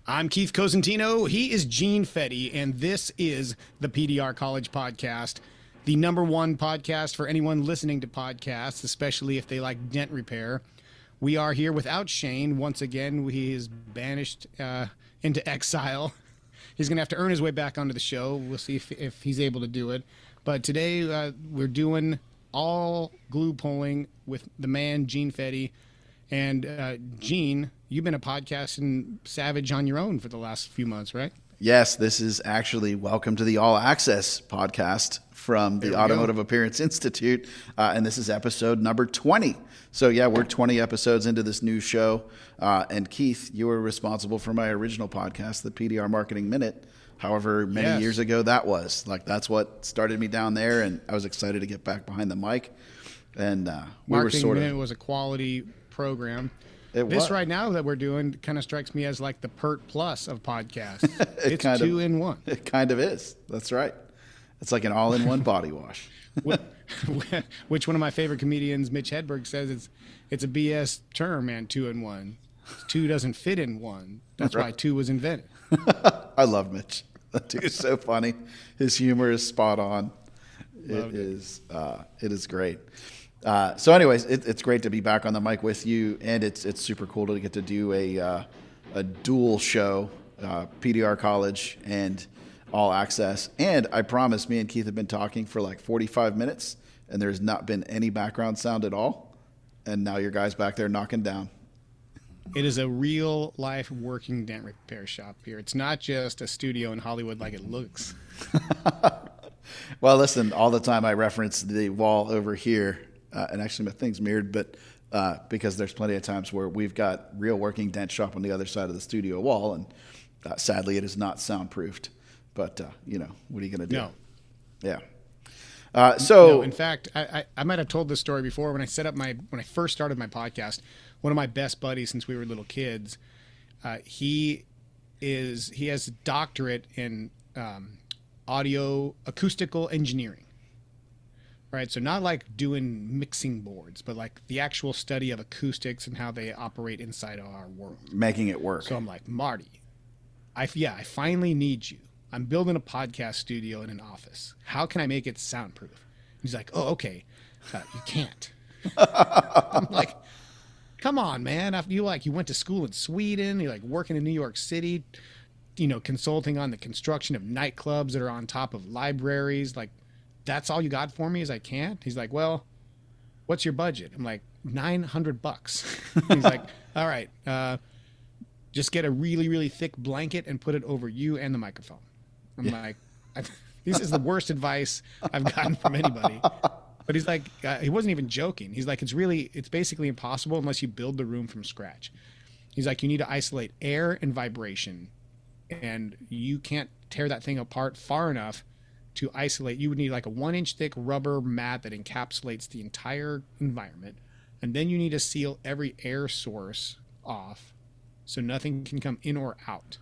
I'm Keith Cosentino. He is Gene Fetty, and this is the PDR College Podcast, the number one podcast for anyone listening to podcasts, especially if they like dent repair. We are here without Shane. Once again, he is banished into exile. He's going to have to earn his way back onto the show. We'll see if he's able to do it. But today we're doing all glue pulling with the man, Gene Fetty. And Gene, you've been a podcasting savage on your own for the last few months, right? Yes, this is actually Welcome to the All Access podcast from the Automotive Appearance Institute. And this is episode number 20. So yeah, we're 20 episodes into this new show. And Keith, you were responsible for my original podcast, the PDR Marketing Minute. However many years ago that was. That's what started me down there. And I was excited to get back behind the mic. And Marketing Minute was a quality program. This right now that we're doing kind of strikes me as like the PERT Plus of podcasts. It's two in one. It kind of is. That's right. It's like an all-in-one body wash. Which one of my favorite comedians, Mitch Hedberg, says it's a BS term, man, two in one. Two doesn't fit in one. That's right. Why two was invented. I love Mitch. That dude is so funny. His humor is spot on. It is great. So anyways, it's great to be back on the mic with you, and it's super cool to get to do a dual show, PDR College and All Access. And I promise, me and Keith have been talking for like 45 minutes, and there's not been any background sound at all. And now your guy's back there knocking down. It is a real life working dent repair shop here. It's not just a studio in Hollywood like it looks. Well, listen, all the time I reference the wall over here. And actually, my thing's mirrored, but because there's plenty of times where we've got real working dent shop on the other side of the studio wall, and sadly, it is not soundproofed. But what are you going to do? No. Yeah. No, in fact, I might have told this story before. When I first started my podcast, one of my best buddies since we were little kids, he has a doctorate in audio acoustical engineering. Right, so not like doing mixing boards, but like the actual study of acoustics and how they operate inside of our world. Making it work. So I'm like, Marty, I finally need you. I'm building a podcast studio in an office. How can I make it soundproof? He's like, oh, okay, you can't. I'm like, come on, man. You went to school in Sweden. You're like working in New York City, consulting on the construction of nightclubs that are on top of libraries, like. That's all you got for me is I can't? He's like, well, what's your budget? I'm like, $900. He's like, all right, just get a really, really thick blanket and put it over you and the microphone. I'm like, this is the worst advice I've gotten from anybody. But he's like, he wasn't even joking. He's like, it's basically impossible unless you build the room from scratch. He's like, you need to isolate air and vibration, and you can't tear that thing apart far enough to isolate. You would need like a 1-inch thick rubber mat that encapsulates the entire environment. And then you need to seal every air source off so nothing can come in or out.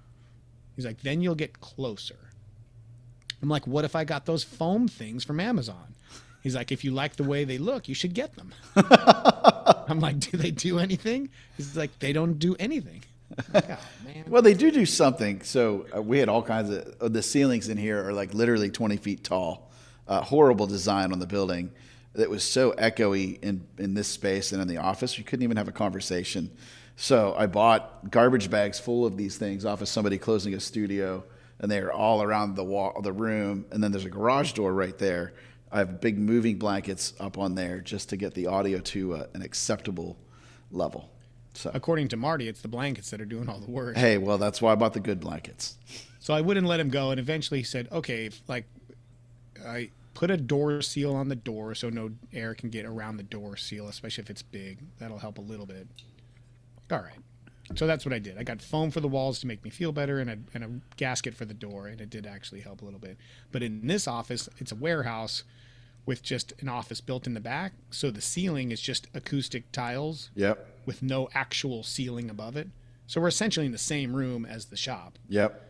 He's like, then you'll get closer. I'm like, what if I got those foam things from Amazon? He's like, if you like the way they look, you should get them. I'm like, do they do anything? He's like, they don't do anything. Oh, man. Well, they do something. So we had all kinds of the ceilings in here are like literally 20 feet tall. Horrible design on the building that was so echoey in this space and in the office. You couldn't even have a conversation. So I bought garbage bags full of these things off of somebody closing a studio, and they are all around the wall of the room. And then there's a garage door right there. I have big moving blankets up on there just to get the audio to an acceptable level. So, according to Marty, it's the blankets that are doing all the work. Hey, well, that's why I bought the good blankets. So I wouldn't let him go, and eventually he said, okay, I put a door seal on the door so no air can get around the door seal, especially if it's big. That'll help a little bit. All right. So that's what I did. I got foam for the walls to make me feel better and a gasket for the door, and it did actually help a little bit. But in this office, it's a warehouse with just an office built in the back. So the ceiling is just acoustic tiles. Yep. With no actual ceiling above it. So we're essentially in the same room as the shop. Yep.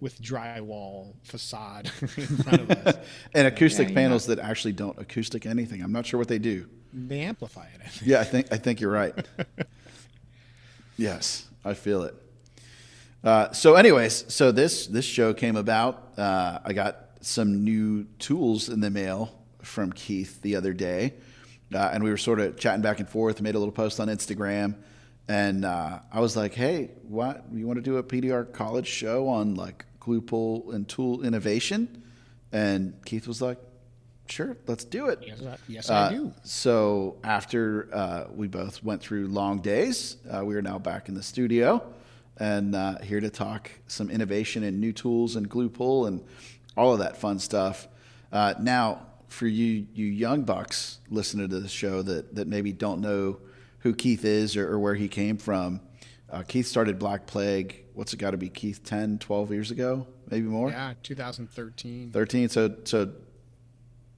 With drywall facade in front of us. And acoustic panels that actually don't acoustic anything. I'm not sure what they do. They amplify it, I think. Yeah, I think you're right. Yes, I feel it. So anyways, so this show came about. I got some new tools in the mail from Keith the other day, and we were sort of chatting back and forth. Made a little post on Instagram, and I was like, "Hey, what you want to do a PDR college show on like glue pull and tool innovation?" And Keith was like, "Sure, let's do it." Yes, I do. So after we both went through long days, we are now back in the studio and here to talk some innovation and new tools and glue pull and all of that fun stuff. Now, for you young bucks listening to the show that maybe don't know who Keith is or where he came from, Keith started Black Plague. What's it got to be, Keith, 10, 12 years ago, maybe more? Yeah, 2013. 13, so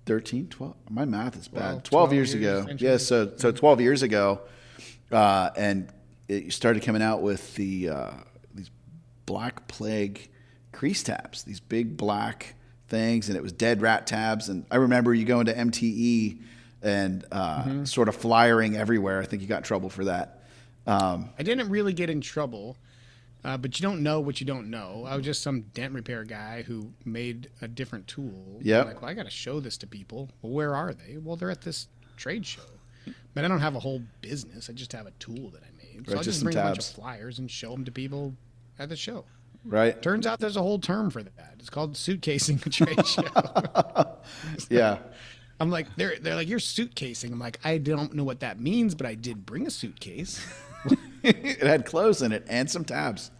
13, 12. My math is bad. 12 years ago. essentially. Yeah, so 12 years ago, and it started coming out with these Black Plague crease tabs, these big black things, and it was dead rat tabs. And I remember you going to MTE and sort of flyering everywhere. I think you got in trouble for that. I didn't really get in trouble, but you don't know what you don't know. I was just some dent repair guy who made a different tool. Yep. Like, well, I got to show this to people. Well, where are they? Well, they're at this trade show. But I don't have a whole business. I just have a tool that I made. So Right, I'll just just some bring a bunch of tabs. flyers and show them to people at the show. Right? Turns out there's a whole term for that. It's called suitcasing a trade show. Yeah. I'm like, they're like, you're suitcasing. I'm like, I don't know what that means, but I did bring a suitcase. It had clothes in it and some tabs.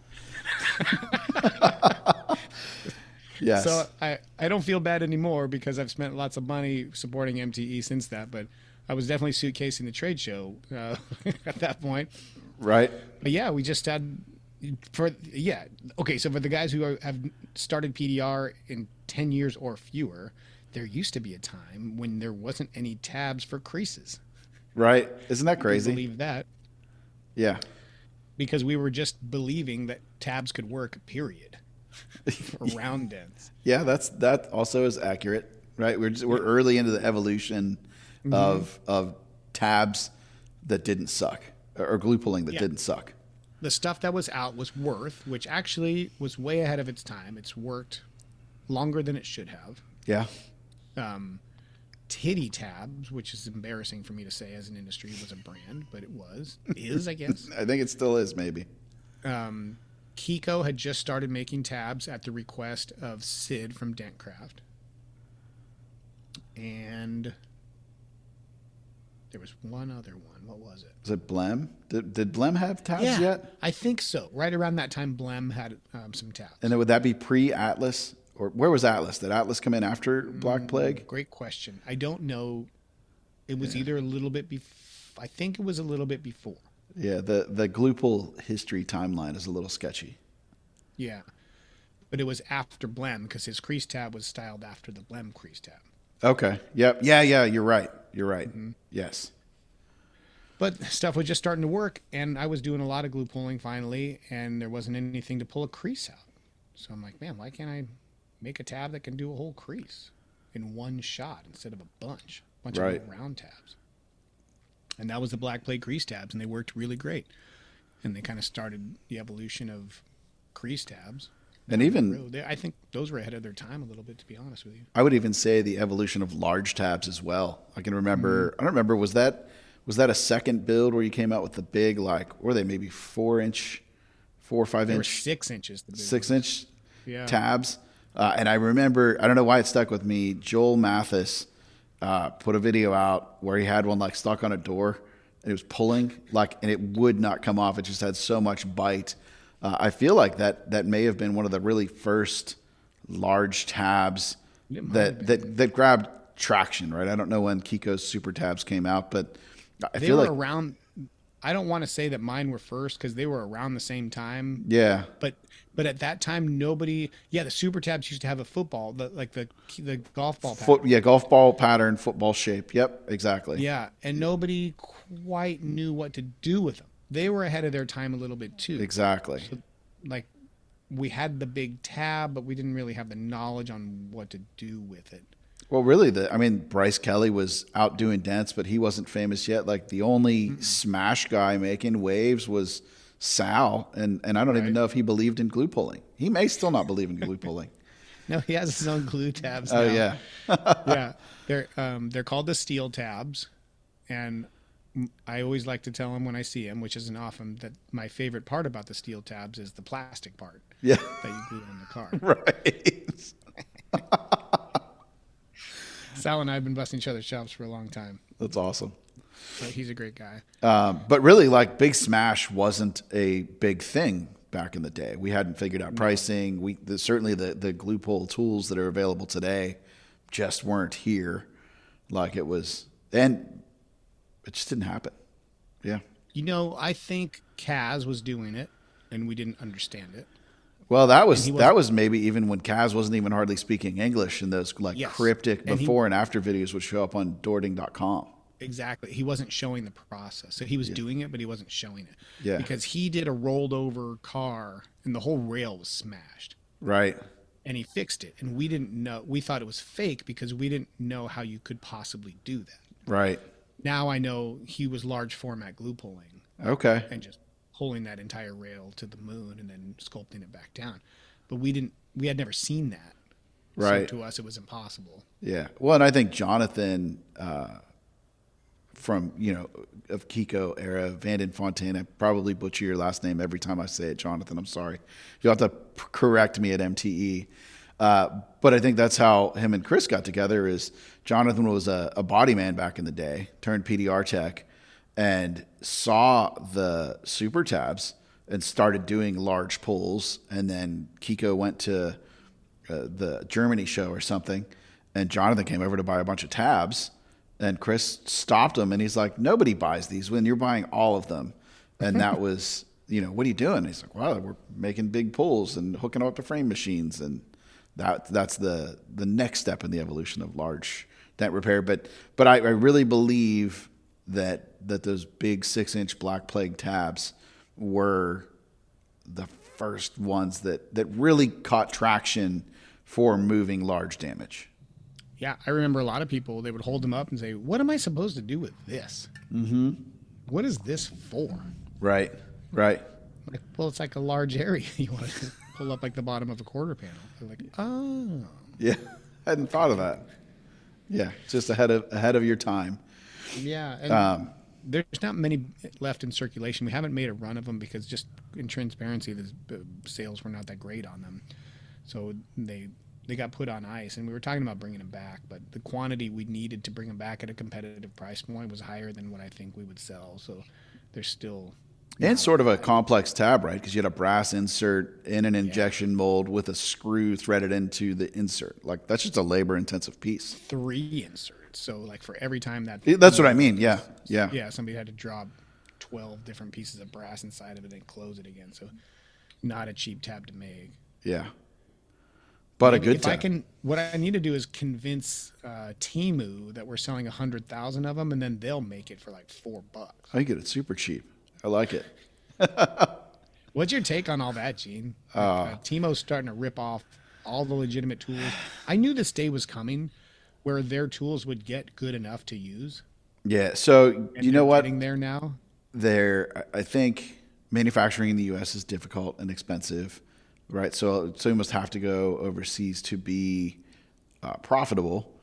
Yes. So I don't feel bad anymore because I've spent lots of money supporting MTE since that, but I was definitely suitcasing the trade show at that point. Right. But yeah, we just had okay, so for the guys who have started PDR in 10 years or fewer, there used to be a time when there wasn't any tabs for creases. Right. Isn't that Can you crazy? believe that? Yeah. Because we were just believing that tabs could work, period. For round dents. Yeah, that also is accurate, right? We're early into the evolution of tabs that didn't suck, or glue pulling that didn't suck. The stuff that was out was Worth, which actually was way ahead of its time. It's worked longer than it should have. Yeah. Titty Tabs, which is embarrassing for me to say as an industry, was a brand, but is, I guess. I think it still is, maybe. Kiko had just started making tabs at the request of Sid from Dentcraft. And there was one other one. What was it? Was it Blem? Did Blem have tabs yet? I think so. Right around that time, Blem had some tabs. And then would that be pre-Atlas? Or where was Atlas? Did Atlas come in after Black Plague? Great question. I don't know. It was either a little bit I think it was a little bit before. Yeah, the glue pull history timeline is a little sketchy. Yeah. But it was after Blem because his crease tab was styled after the Blem crease tab. Okay. Yep. Yeah, you're right. You're right. Yes. But stuff was just starting to work, and I was doing a lot of glue pulling finally, and there wasn't anything to pull a crease out. So I'm like, man, why can't I make a tab that can do a whole crease in one shot instead of a bunch of little round tabs? And that was the Black Plague crease tabs, and they worked really great. And they kind of started the evolution of crease tabs. And even I think those were ahead of their time a little bit, to be honest with you. I would even say the evolution of large tabs as well. I can remember. I don't remember. Was that a second build where you came out with the big, like, were they maybe 4 or 5 They were inch, 6 inches. The big 6 ones. inch Yeah. tabs? And I remember. I don't know why it stuck with me. Joel Mathis put a video out where he had one like stuck on a door and it was pulling and it would not come off. It just had so much bite. I feel like that may have been one of the really first large tabs that grabbed traction, right? I don't know when Kiko's super tabs came out, but I They feel were like around. I don't want to say that mine were first because they were around the same time. yeah, But at that time, nobody. Yeah, the super tabs used to have a football, the golf ball pattern. golf ball pattern, football shape. Yep, exactly. Yeah, and nobody quite knew what to do with them. They were ahead of their time a little bit too. Exactly. So, like, we had the big tab, but we didn't really have the knowledge on what to do with it. Well, really, Bryce Kelly was out doing dents, but he wasn't famous yet. Like the only smash guy making waves was Sal, and I don't even know if he believed in glue pulling. He may still not believe in glue pulling. No, he has his own glue tabs now. Oh yeah. Yeah, they're called the steel tabs, and I always like to tell him when I see him, which isn't often, that my favorite part about the steel tabs is the plastic part. Yeah. That you glue on the car. Right. Sal and I have been busting each other's chops for a long time. That's awesome. But he's a great guy. But really, like, Big Smash wasn't a big thing back in the day. We hadn't figured out pricing. Certainly the glue pull tools that are available today just weren't here. Like it was, and it just didn't happen. Yeah. You know, I think Kaz was doing it, and we didn't understand it. Well, that was maybe even when Kaz wasn't even hardly speaking English, and those cryptic before and after videos would show up on Dording.com. Exactly. He wasn't showing the process. So he was doing it, but he wasn't showing it. Yeah. Because he did a rolled over car and the whole rail was smashed. Right. And he fixed it. And we didn't know. We thought it was fake because we didn't know how you could possibly do that. Right. Now I know he was large format glue pulling. Okay. And just pulling that entire rail to the moon and then sculpting it back down. But we had never seen that. Right. So to us, it was impossible. Yeah. Well, and I think Jonathan, from, of Kiko era, Vanden Fontaine, I probably butcher your last name every time I say it, Jonathan. I'm sorry. You'll have to correct me at MTE. But I think that's how him and Chris got together. Is Jonathan was a body man back in the day, turned PDR tech, and saw the super tabs and started doing large pulls. And then Kiko went to the Germany show or something, and Jonathan came over to buy a bunch of tabs. And Chris stopped him, and he's like, "Nobody buys these when you're buying all of them." And that was, what are you doing? And he's like, "Well, we're making big pulls and hooking up to frame machines." And that's the next step in the evolution of large dent repair. But I really believe that those big 6-inch Black Plague tabs were the first ones that really caught traction for moving large damage. Yeah, I remember a lot of people, they would hold them up and say, "What am I supposed to do with this? Mm-hmm. What is this for?" Right. Like, well, it's like a large area. You want to pull up like the bottom of a quarter panel. They're like, oh. Yeah, I hadn't thought of that. Yeah, just ahead of your time. Yeah, and there's not many left in circulation. We haven't made a run of them because, just in transparency, the sales were not that great on them. So they got put on ice, and we were talking about bringing them back, but the quantity we needed to bring them back at a competitive price point was higher than what I think we would sell. So there's still... And sort of a complex tab, right? Because you had a brass insert in an injection mold with a screw threaded into the insert. Like, that's just a labor-intensive piece. 3 inserts. So, like, for every time that... That's what I mean, yeah. Yeah, somebody had to drop 12 different pieces of brass inside of it and close it again. So, not a cheap tab to make. Yeah. But a good tab. What I need to do is convince Temu that we're selling 100,000 of them, and then they'll make it for like $4. I get it super cheap. I like it. What's your take on all that, Gene? Temo's starting to rip off all the legitimate tools. I knew this day was coming where their tools would get good enough to use. Yeah. So And you know what? Getting there now. I think manufacturing in the U.S. is difficult and expensive, right? So you must have to go overseas to be profitable.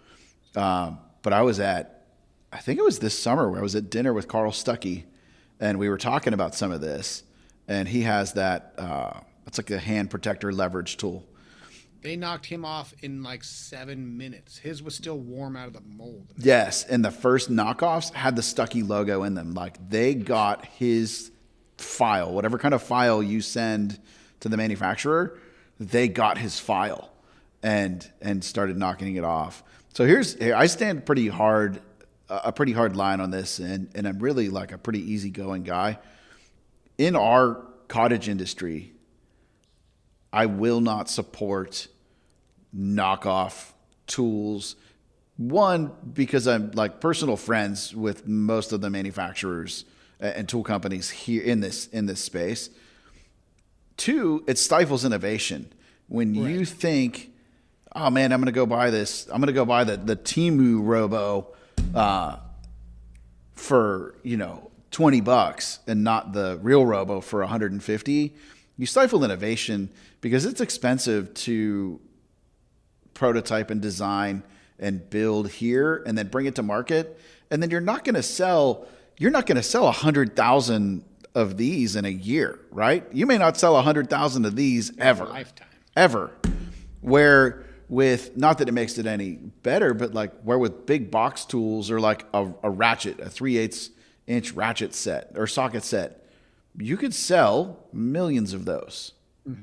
But I think it was this summer where I was at dinner with Carl Stuckey, and we were talking about some of this, and he has that, it's like a hand protector leverage tool. They knocked him off in like 7 minutes. His was still warm out of the mold. Yes, and the first knockoffs had the Stuckey logo in them. Like, they got his file, whatever kind of file you send to the manufacturer, they got his file and started knocking it off. So I stand a pretty hard line on this, and I'm really like a pretty easygoing guy. In our cottage industry, I will not support knockoff tools. One, because I'm like personal friends with most of the manufacturers and tool companies here in this space. Two, it stifles innovation. When you think, oh man, I'm going to go buy this. I'm going to go buy the Temu Robo for, $20 and not the real robo for 150, you stifle innovation because it's expensive to prototype and design and build here and then bring it to market. And then you're not going to sell 100,000 of these in a year, right? You may not sell 100,000 of these ever. Lifetime. Ever. Where with, not that it makes it any better, but like where with big box tools or like a ratchet, a 3/8 inch ratchet set or socket set, you could sell millions of those,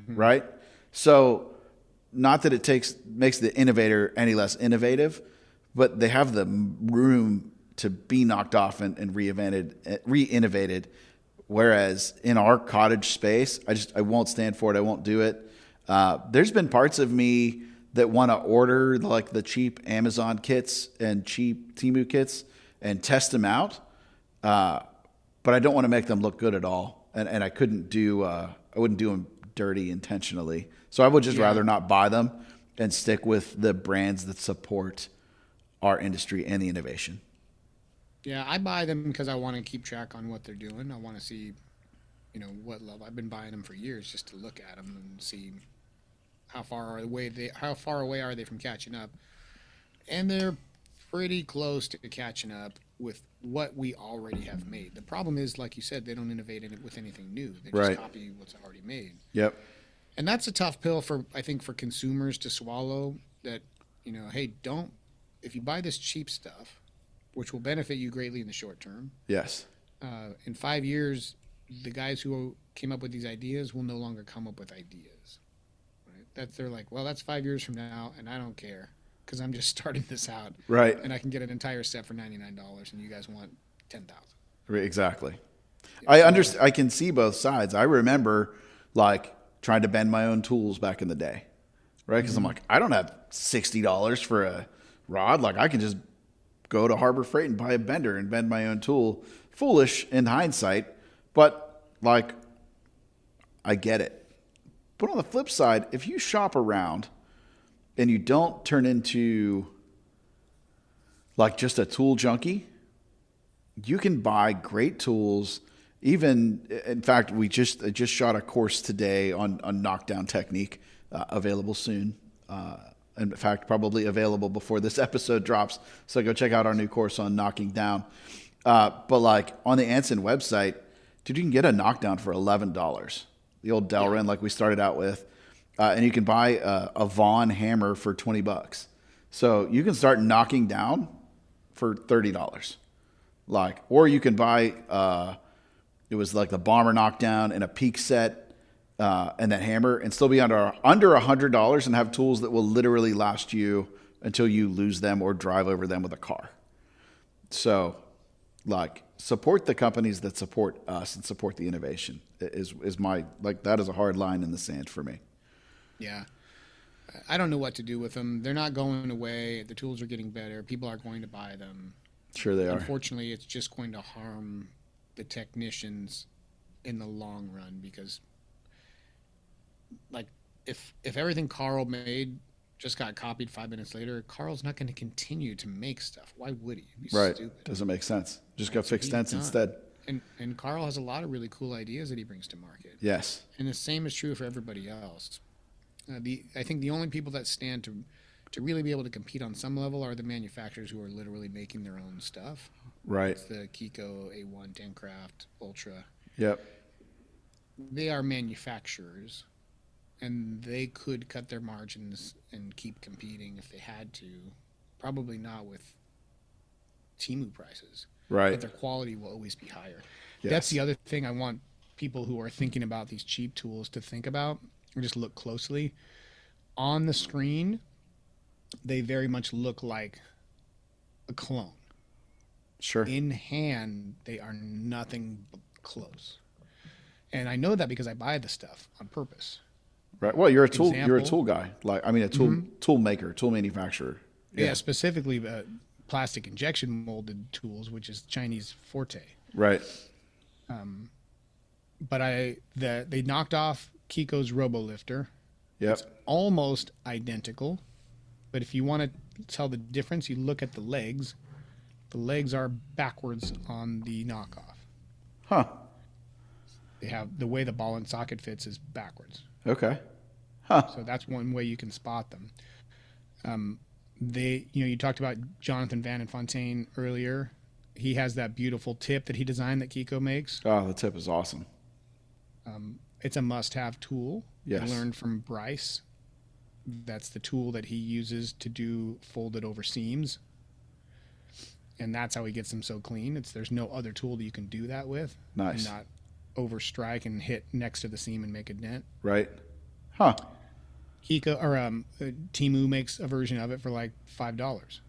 right? So not that it makes the innovator any less innovative, but they have the room to be knocked off and re-innovated. Whereas in our cottage space, I won't stand for it. I won't do it. There's been parts of me that want to order like the cheap Amazon kits and cheap Temu kits and test them out. But I don't want to make them look good at all. And I couldn't do, I wouldn't do them dirty intentionally. So I would just rather not buy them and stick with the brands that support our industry and the innovation. Yeah, I buy them because I want to keep track on what they're doing. I want to see, what level. I've been buying them for years just to look at them and see how far away are they from catching up. And they're pretty close to catching up with what we already have made. The problem is, like you said, they don't innovate in it with anything new. They just copy what's already made. Yep. And that's a tough pill for consumers to swallow. That hey, if you buy this cheap stuff, which will benefit you greatly in the short term. Yes. In 5 years, the guys who came up with these ideas will no longer come up with ideas. Right? They're like, well, that's 5 years from now, and I don't care because I'm just starting this out. Right. And I can get an entire set for $99, and you guys want $10,000. Exactly. Yeah, I understand. I can see both sides. I remember like trying to bend my own tools back in the day, right? Because I'm like, I don't have $60 for a rod. Like I can just go to Harbor Freight and buy a bender and bend my own tool. Foolish in hindsight, but like I get it. But on the flip side, if you shop around and you don't turn into like just a tool junkie, you can buy great tools. Even, in fact, I just shot a course today on knockdown technique, available soon. In fact, probably available before this episode drops. So go check out our new course on knocking down. But like on the Anson website, dude, you can get a knockdown for $11. The old Delrin, like we started out with. And you can buy a Vaughn hammer for $20. So you can start knocking down for $30. Or you can buy, it was like the bomber knockdown and a peak set, and that hammer, and still be under $100 and have tools that will literally last you until you lose them or drive over them with a car. So, support the companies that support us and support the innovation is my, that is a hard line in the sand for me. Yeah. I don't know what to do with them. They're not going away. The tools are getting better. People are going to buy them. Sure they are. Unfortunately, it's just going to harm the technicians in the long run because if everything Carl made just got copied 5 minutes later, Carl's not going to continue to make stuff. Why would he? It'd be stupid. Doesn't make sense. Just go fix stents instead. And Carl has a lot of really cool ideas that he brings to market. Yes. And the same is true for everybody else. I think the only people that stand to really be able to compete on some level are the manufacturers who are literally making their own stuff. Right. It's the Kiko, A1, Dencraft, Ultra. Yep. They are manufacturers, and they could cut their margins and keep competing if they had to. Probably not with Temu prices. Right. But their quality will always be higher. Yes. That's the other thing I want people who are thinking about these cheap tools to think about, or just look closely. On the screen, they very much look like a clone. Sure. In hand, they are nothing close. And I know that because I buy the stuff on purpose. Right. Well, you're a tool guy. Tool maker, tool manufacturer. Yeah, specifically plastic injection molded tools, which is Chinese forte. Right. But they knocked off Kiko's RoboLifter. Yep. It's almost identical, but if you want to tell the difference, you look at the legs. The legs are backwards on the knockoff. Huh. They have the way the ball and socket fits is backwards. Okay. Huh. So that's one way you can spot them. You talked about Jonathan Van and Fontaine earlier. He has that beautiful tip that he designed that Kiko makes. Oh, the tip is awesome. It's a must-have tool. Yes. I learned from Bryce. That's the tool that he uses to do folded over seams. And that's how he gets them so clean. There's no other tool that you can do that with. Nice. And not overstrike and hit next to the seam and make a dent. Right. Huh. Temu makes a version of it for like $5.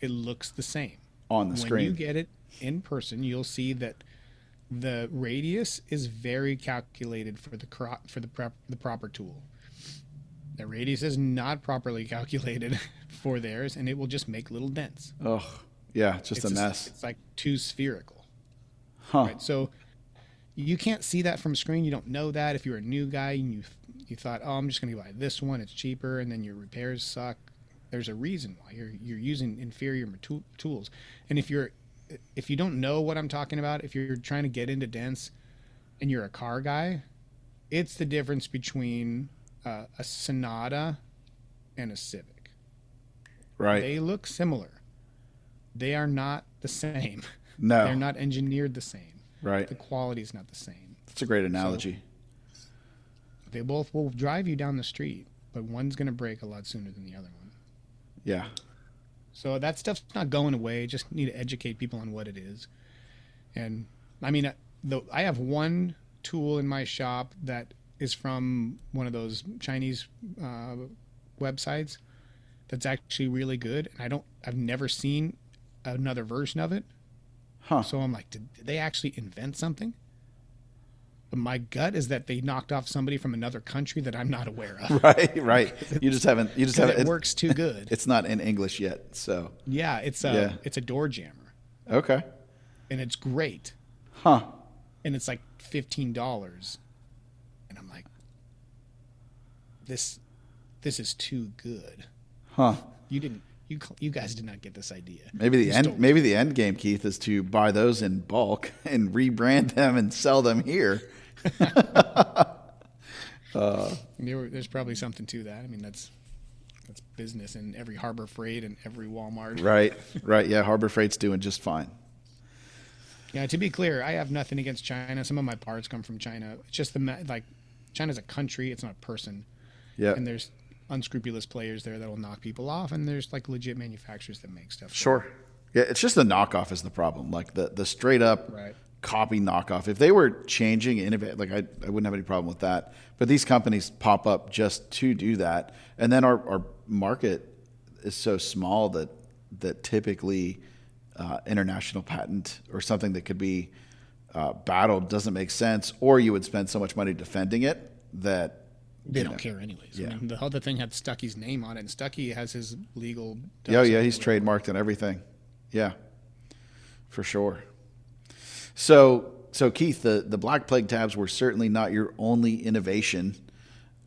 It looks the same On the screen. When you get it in person, you'll see that the radius is very calculated for the proper tool. The radius is not properly calculated for theirs, and it will just make little dents. Oh, yeah, just a mess. It's like too spherical. Huh. Right? So you can't see that from screen. You don't know that. If you're a new guy and you thought, oh, I'm just going to buy this one, it's cheaper, and then your repairs suck. There's a reason why you're using inferior tools. And if you don't know what I'm talking about, if you're trying to get into dents and you're a car guy, it's the difference between a Sonata and a Civic. Right. They look similar. They are not the same. No. They're not engineered the same. Right. The quality is not the same. That's a great analogy. So they both will drive you down the street, but one's going to break a lot sooner than the other one. Yeah. So that stuff's not going away. Just need to educate people on what it is. And I mean, I have one tool in my shop that is from one of those Chinese websites that's actually really good. And I've never seen another version of it. Huh. So I'm like, did they actually invent something? But my gut is that they knocked off somebody from another country that I'm not aware of. Right. You just haven't. It works too good. It's not in English yet, so. Yeah, it's a door jammer. Okay. And it's great. Huh. And it's like $15. And I'm like, this is too good. Huh. You guys did not get this idea. Maybe the end game, Keith, is to buy those in bulk and rebrand them and sell them here. There's probably something to that. I mean, that's business in every Harbor Freight and every Walmart. Right. Yeah, Harbor Freight's doing just fine. Yeah, to be clear, I have nothing against China. Some of my parts come from China. It's just China's a country. It's not a person. Yeah. And there's unscrupulous players there that will knock people off, and there's like legit manufacturers that make stuff. Sure. Yeah, it's just the knockoff is the problem. Like the straight up copy knockoff. If they were changing, innovate, like I wouldn't have any problem with that. But these companies pop up just to do that, and then our market is so small that typically international patent or something that could be battled doesn't make sense, or you would spend so much money defending it that they don't care anyways. Yeah. I mean, the other thing had Stuckey's name on it, and Stuckey has his legal. Yeah, he's trademarked and everything. Yeah, for sure. So Keith, the Black Plague tabs were certainly not your only innovation.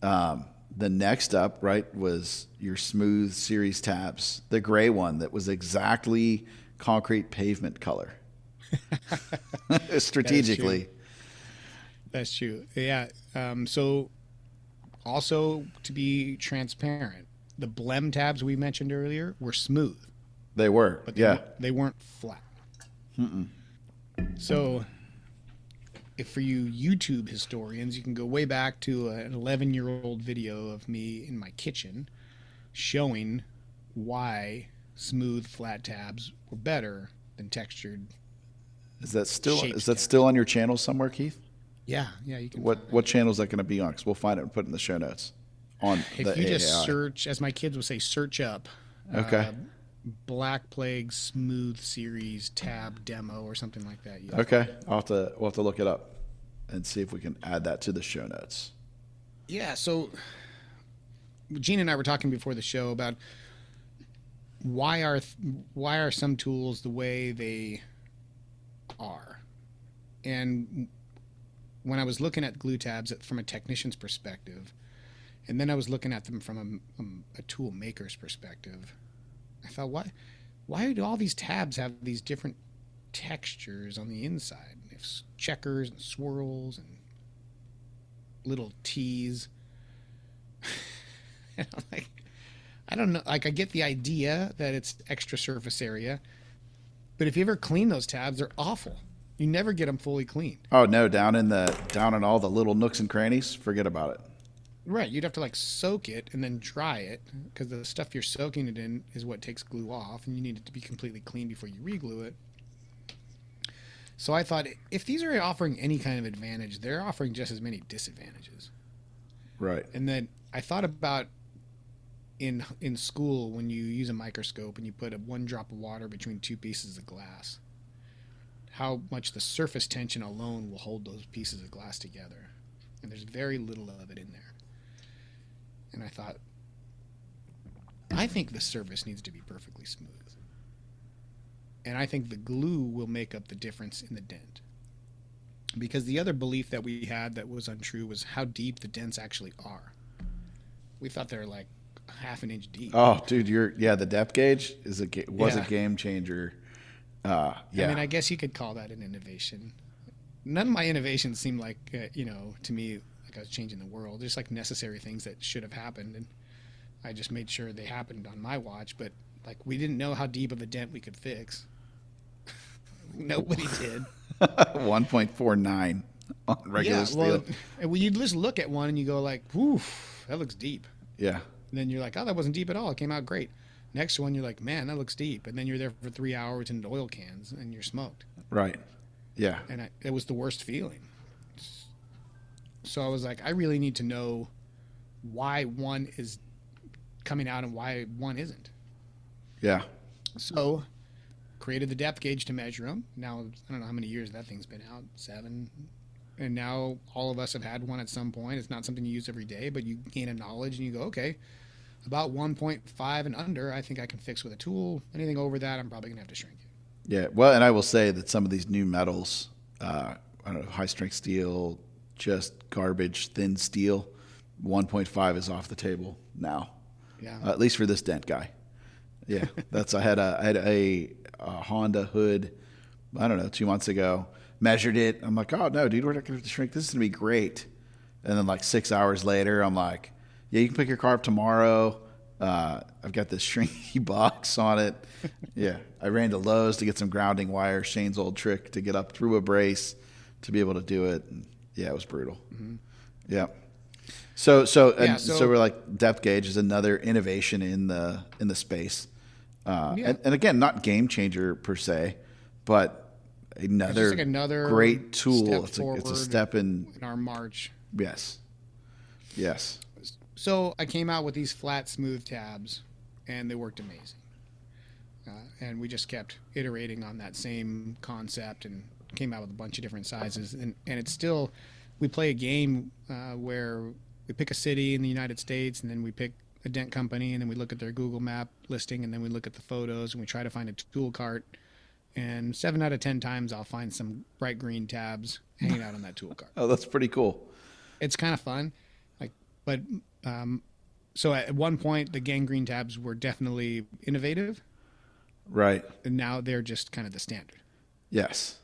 The next up, right, was your Smooth Series tabs, the gray one that was exactly concrete pavement color. Strategically. That's true. Yeah. So also to be transparent, the Blem tabs we mentioned earlier were smooth. They were, but yeah. They weren't flat. So if for you YouTube historians, you can go way back to an 11-year-old video of me in my kitchen showing why smooth flat tabs were better than textured. Is that still on your channel somewhere, Keith? Yeah, you can. What channel is that going to be on? Because we'll find it and put it in the show notes. On if you just search, as my kids would say, search up. Okay. Black Plague Smooth Series tab demo or something like that. Yeah. Okay, we'll have to look it up and see if we can add that to the show notes. Yeah. So Gene and I were talking before the show about why are some tools the way they are, and when I was looking at glue tabs from a technician's perspective, and then I was looking at them from a tool maker's perspective, I thought, why do all these tabs have these different textures on the inside? They have checkers and swirls and little T's. And I'm like, I don't know. Like, I get the idea that it's extra surface area, but if you ever clean those tabs, they're awful. You never get them fully cleaned. Oh no, down in all the little nooks and crannies, forget about it. Right, you'd have to like soak it and then dry it, because the stuff you're soaking it in is what takes glue off, and you need it to be completely clean before you re-glue it. So I thought, if these are offering any kind of advantage, they're offering just as many disadvantages. Right. And then I thought about in school, when you use a microscope and you put one drop of water between two pieces of glass, how much the surface tension alone will hold those pieces of glass together. And there's very little of it in there. And I thought, I think the surface needs to be perfectly smooth. And I think the glue will make up the difference in the dent. Because the other belief that we had that was untrue was how deep the dents actually are. We thought they were like half an inch deep. Oh, dude, the depth gauge was a game changer. Yeah. I mean, I guess you could call that an innovation. None of my innovations seemed like, to me, like I was changing the world. Just like necessary things that should have happened. And I just made sure they happened on my watch. But like, we didn't know how deep of a dent we could fix. Nobody did. 1.49 on regular steel. Well, you just look at one and you go like, "Whew, that looks deep." Yeah. And then you're like, "Oh, that wasn't deep at all. It came out great." Next one, you're like, "Man, that looks deep." And then you're there for 3 hours in oil cans and you're smoked. Right. Yeah. And it was the worst feeling. So I was like, I really need to know why one is coming out and why one isn't. Yeah. So created the depth gauge to measure them. Now, I don't know how many years that thing's been out, 7. And now all of us have had one at some point. It's not something you use every day, but you gain a knowledge and you go, okay, about 1.5 and under, I think I can fix with a tool. Anything over that, I'm probably going to have to shrink it. Yeah. Well, and I will say that some of these new metals, I don't know, high strength steel, just garbage, thin steel, 1.5 is off the table now. Yeah. At least for this dent guy. Yeah. I had a Honda hood, I don't know, 2 months ago. Measured it. I'm like, oh no, dude, we're not gonna have to shrink. This is gonna be great. And then like 6 hours later, I'm like, yeah, you can pick your car up tomorrow. I've got this shrinky box on it. Yeah, I ran to Lowe's to get some grounding wire. Shane's old trick to get up through a brace to be able to do it. And yeah, it was brutal. Mm-hmm. Yeah. So we're like, depth gauge is another innovation in the space. And again, not game changer per se, but another great tool. It's a step in our march. Yes. So I came out with these flat, smooth tabs, and they worked amazing. And we just kept iterating on that same concept and came out with a bunch of different sizes. And it's still, we play a game where we pick a city in the United States, and then we pick a dent company, and then we look at their Google map listing, and then we look at the photos, and we try to find a tool cart. And 7 out of 10 times, I'll find some bright green tabs hanging out on that tool cart. Oh, that's pretty cool. It's kind of fun. So at one point, the gangrene tabs were definitely innovative. Right. And now they're just kind of the standard. Yes.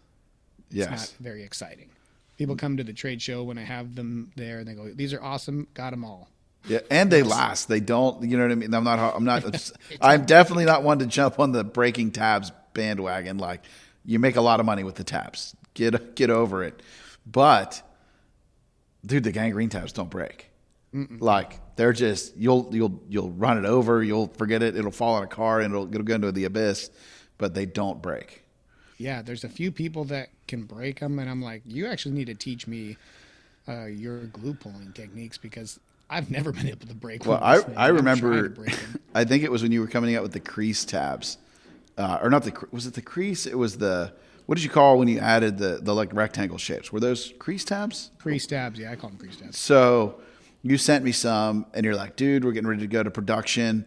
It's not very exciting. People come to the trade show when I have them there, and they go, "These are awesome. Got them all." Yeah, and they last. They don't. You know what I mean? I'm definitely not one to jump on the breaking tabs bandwagon. Like, you make a lot of money with the tabs. Get over it. But dude, the gangrene tabs don't break. Mm-mm. Like, they're just, you'll run it over, you'll forget it, it'll fall in a car, and it'll go into the abyss, but they don't break. Yeah, there's a few people that can break them, and I'm like, you actually need to teach me your glue pulling techniques, because I've never been able to break one. Well, I remember, I think it was when you were coming out with the crease tabs, or not was it the crease? It was what did you call when you added the like rectangle shapes? Were those crease tabs? Crease tabs, yeah, I call them crease tabs. So you sent me some, and you're like, dude, we're getting ready to go to production.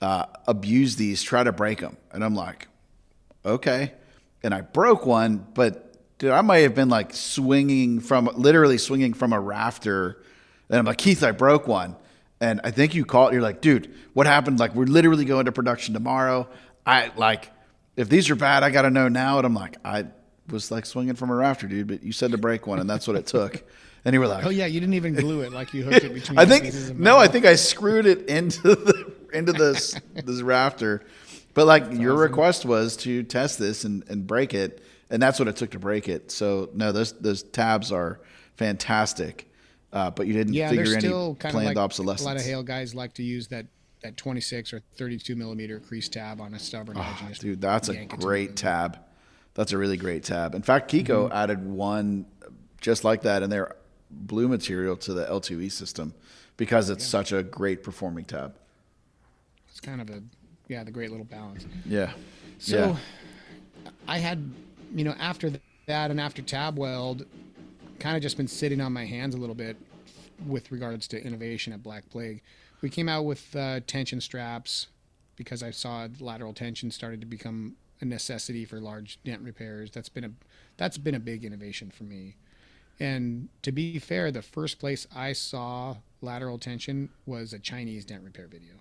Abuse these, try to break them. And I'm like, okay. And I broke one, but dude, I might have been like literally swinging from a rafter. And I'm like, Keith, I broke one. And I think you called, you're like, dude, what happened? Like, we're literally going to production tomorrow. If these are bad, I got to know now. And I'm like, was like swinging from a rafter, dude. But you said to break one, and that's what it took. And you were like, Oh yeah, you didn't even glue it, like you hooked it between I the think pieces of no, metal. I think I screwed it into this rafter. But like your awesome. request was to test this and break it, and that's what it took to break it. So no, those tabs are fantastic. But you didn't Yeah, they're figure any still kind of planned like a lot of obsolescence. hail guys like to use that 26 or 32 millimeter crease tab on a stubborn edge and just Dude, that's a yank it to great the tab. That's a really great tab. In fact, Kiko added one just like that in their blue material to the L2E system because it's such a great performing tab. It's kind of the great little balance. Yeah. So Yeah. I had, after that and after tab weld, kind of just been sitting on my hands a little bit with regards to innovation at Black Plague. We came out with tension straps because I saw lateral tension started to become a necessity for large dent repairs. That's been a big innovation for me. And to be fair, the first place I saw lateral tension was a Chinese dent repair video.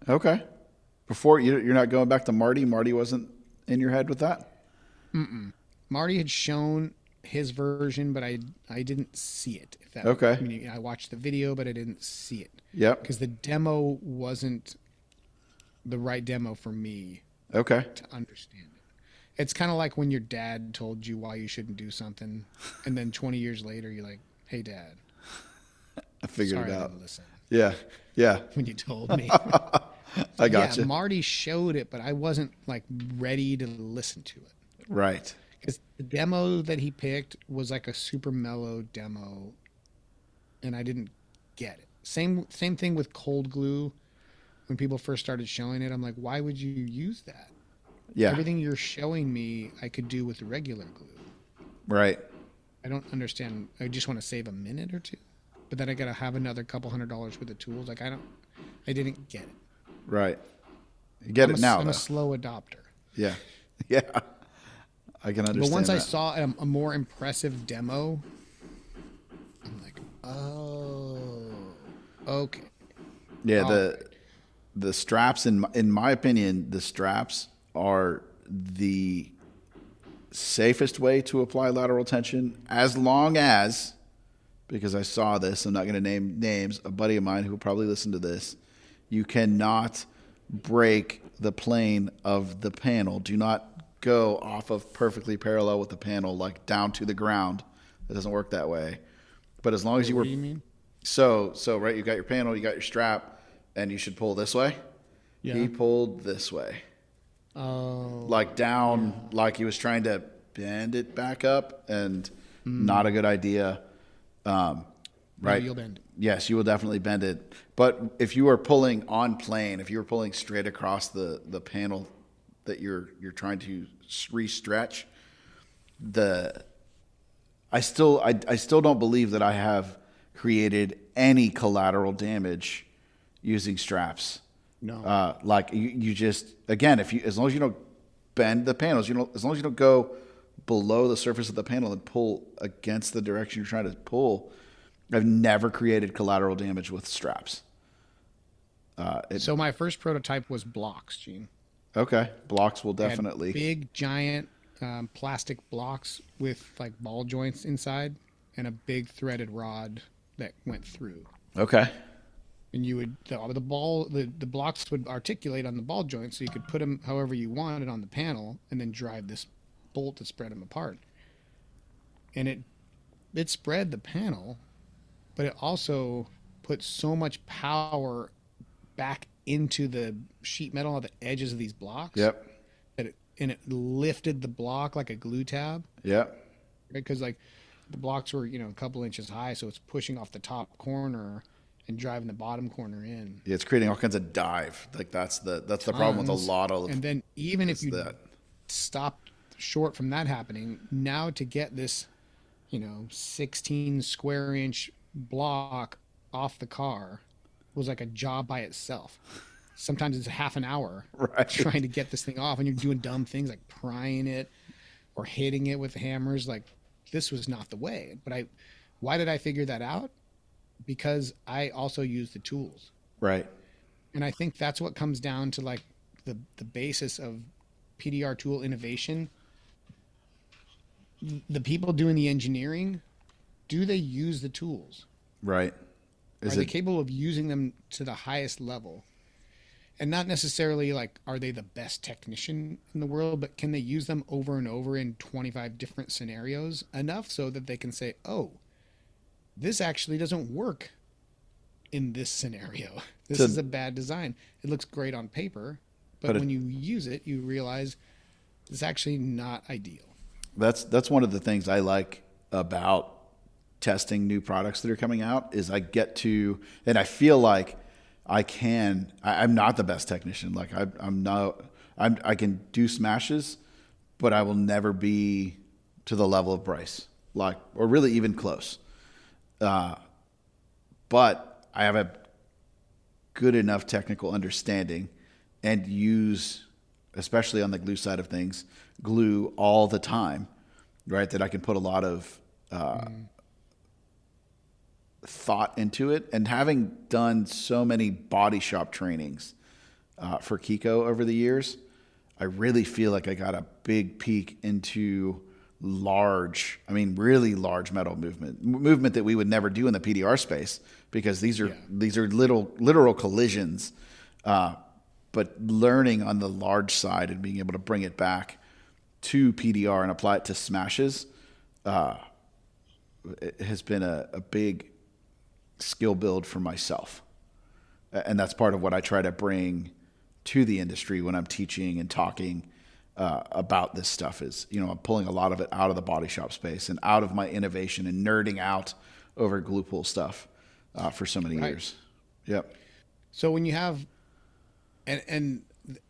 Okay. Before you're not going back to Marty. Marty wasn't in your head with that. Marty had shown his version, but I didn't see it. If that, Okay. I mean, I watched the video, but I didn't see it. Yep. Because the demo wasn't the right demo for me Okay. to understand it. It's kind of like when your dad told you why you shouldn't do something, and then 20 years later you're like, "Hey, Dad, I figured sorry it I out. didn't listen Yeah. Yeah. when you told me." I got Yeah, you. Marty showed it, but I wasn't like ready to listen to it. Right. Because the demo that he picked was like a super mellow demo, and I didn't get it. Same thing with cold glue. When people first started showing it, I'm like, why would you use that? Yeah. Everything you're showing me, I could do with regular glue. Right. I don't understand. I just want to save a minute or two, but then I got to have another couple $100s worth of tools. Like I didn't get it. Right. You get it now, I'm though. a slow adopter. Yeah. Yeah. I can understand But once I that. saw a more impressive demo, I'm like, oh, okay. Yeah, All the straps in my opinion, the straps are the safest way to apply lateral tension as long as, because I saw this, I'm not going to name names, a buddy of mine who will probably listen to this, you cannot break the plane of the panel. Do not go off of perfectly parallel with the panel, like down to the ground. It doesn't work that way. But as long as you What were do you mean? so right, you got your panel, you got your strap, and you should pull this way. Yeah. He pulled this way, Oh, like down, like he was trying to bend it back up, and not a good idea. no, Right? you'll bend. Yes, you will definitely bend it. But if you are pulling on plane, if you were pulling straight across the panel that you're trying to re-stretch, I still don't believe that I have created any collateral damage using straps. No. Like you just, again, as long as you don't bend the panels, as long as you don't go below the surface of the panel and pull against the direction you're trying to pull, I've never created collateral damage with straps. So my first prototype was blocks, Gene. Okay, blocks will I had definitely. big, giant plastic blocks with like ball joints inside and a big threaded rod that went through. Okay. And you would the blocks would articulate on the ball joint, so you could put them however you wanted on the panel, and then drive this bolt to spread them apart. And it spread the panel, but it also put so much power back into the sheet metal at the edges of these blocks. Yep. And it lifted the block like a glue tab, Yep. right? Because like the blocks were a couple inches high, so it's pushing off the top corner and driving the bottom corner in. Yeah, it's creating all kinds of dive. Like that's the problem with a Tons. lot of. And then even if you that. stopped short from that happening, now to get this 16 square inch block off the car was like a job by itself. Sometimes it's half an hour Right. trying to get this thing off, and you're doing dumb things like prying it or hitting it with hammers. Like, this was not the way. But why did I figure that out? Because I also use the tools. Right. And I think that's what comes down to like the basis of PDR tool innovation the people doing the engineering, do they use the tools? Right. Are they capable of using them to the highest level? And not necessarily like, are they the best technician in the world, but can they use them over and over in 25 different scenarios enough so that they can say, oh, this actually doesn't work in this scenario. This is a bad design. It looks great on paper, but when you use it, you realize it's actually not ideal. That's one of the things I like about testing new products that are coming out is I get to, and I feel like I'm not the best technician. Like I can do smashes, but I will never be to the level of Bryce, like, or really even close. But I have a good enough technical understanding and use, especially on the glue side of things, glue all the time, right? That I can put a lot of thought into it. And having done so many body shop trainings for Kiko over the years, I really feel like I got a big peek into really large metal movement that we would never do in the PDR space because these are literal collisions. But learning on the large side and being able to bring it back to PDR and apply it to smashes it has been a big skill build for myself. And that's part of what I try to bring to the industry when I'm teaching and talking about this stuff is, I'm pulling a lot of it out of the body shop space and out of my innovation and nerding out over glue pool stuff for so many years. Yep. So when you have, and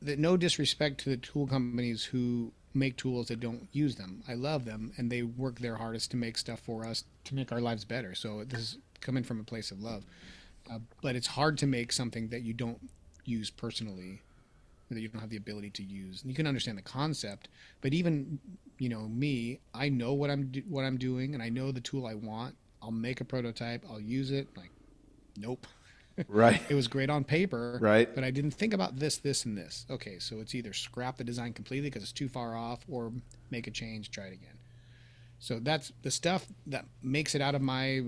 no disrespect to the tool companies who make tools that don't use them. I love them, and they work their hardest to make stuff for us to make our lives better. So this is coming from a place of love. But it's hard to make something that you don't use personally, that you don't have the ability to use. And you can understand the concept, but even me, I know what I'm doing, and I know the tool I want. I'll make a prototype. I'll use it. Like, nope. Right. It was great on paper, right? But I didn't think about this, and this. Okay, so it's either scrap the design completely because it's too far off, or make a change, try it again. So that's the stuff that makes it out of my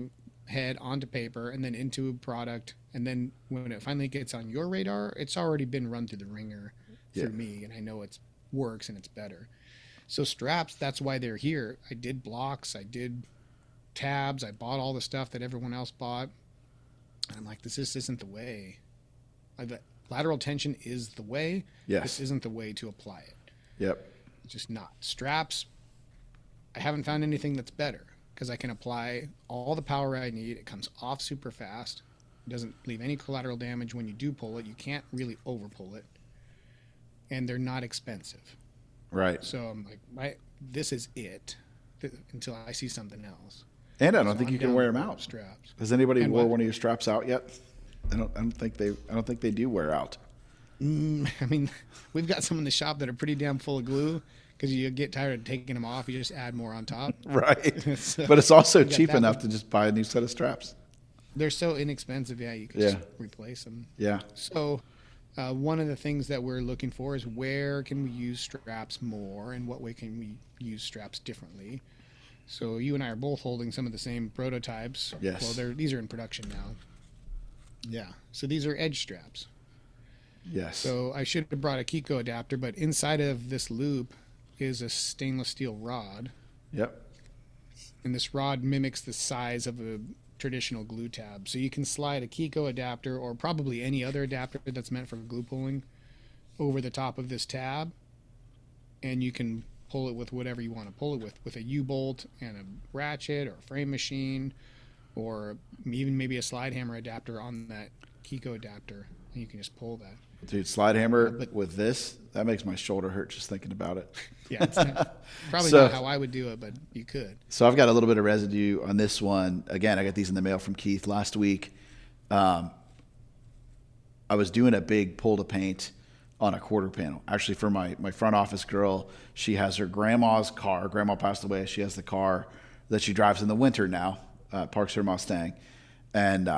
head onto paper and then into a product. And then when it finally gets on your radar, it's already been run through the ringer through me, and I know it works and it's better. So straps, that's why they're here. I did blocks, I did tabs, I bought all the stuff that everyone else bought. And I'm like, this isn't the way. Lateral tension is the way. Yes. This isn't the way to apply it. Yep. It's just not. Straps, I haven't found anything that's better because I can apply all the power I need. It comes off super fast. It doesn't leave any collateral damage when you do pull it. You can't really over pull it. And they're not expensive. Right. So I'm like, this is it until I see something else. And I don't think you can wear them out. Straps. Has anybody wore one of your straps out yet? I don't think they do wear out. I mean, we've got some in the shop that are pretty damn full of glue because you get tired of taking them off. You just add more on top. Right. So, but it's also cheap enough to just buy a new set of straps. They're so inexpensive. Yeah, you can just replace them. Yeah. So one of the things that we're looking for is where can we use straps more and what way can we use straps differently. So you and I are both holding some of the same prototypes. Yes. Well, these are in production now. Yeah. So these are edge straps. Yes. So I should have brought a Kiko adapter, but inside of this loop is a stainless steel rod. Yep. And this rod mimics the size of a traditional glue tab. So you can slide a Kiko adapter or probably any other adapter that's meant for glue pulling over the top of this tab, and you can pull it with whatever you want to pull it with a U-bolt and a ratchet or a frame machine, or even maybe a slide hammer adapter on that Kiko adapter, and you can just pull that. Dude, slide hammer with this, that makes my shoulder hurt just thinking about it. Yeah, it's probably not how I would do it, but you could. So I've got a little bit of residue on this one. Again, I got these in the mail from Keith last week. I was doing a big pull to paint on a quarter panel. Actually, for my front office girl, she has her grandma's car. Grandma passed away. She has the car that she drives in the winter now, parks her Mustang. And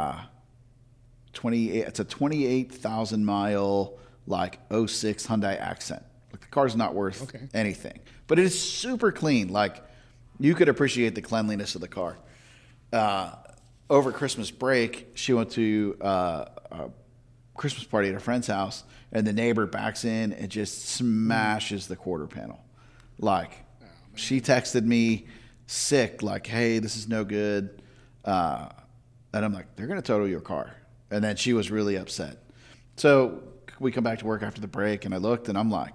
it's a 28,000 mile, like 06 Hyundai Accent. Like the car's not worth anything, but it is super clean. Like you could appreciate the cleanliness of the car. Over Christmas break, she went to a Christmas party at a friend's house, and the neighbor backs in and just smashes the quarter panel. Like, she texted me sick, like, hey, this is no good. And I'm like, they're going to total your car. And then she was really upset. So we come back to work after the break, and I looked, and I'm like,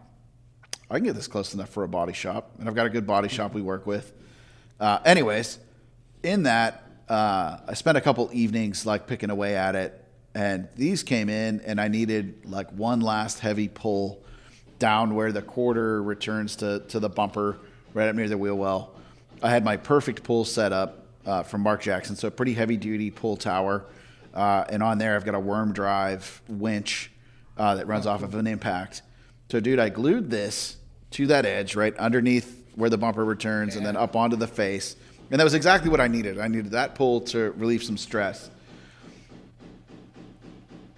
I can get this close enough for a body shop. And I've got a good body shop we work with. Anyways, in that, I spent a couple evenings like picking away at it, and these came in, and I needed like one last heavy pull down where the quarter returns to the bumper right up near the wheel well. I had my perfect pull set up from Mark Jackson, so a pretty heavy duty pull tower, and on there I've got a worm drive winch that runs off of an impact. So, dude, I glued this to that edge right underneath where the bumper returns, and then up onto the face. And that was exactly what I needed. I needed that pull to relieve some stress.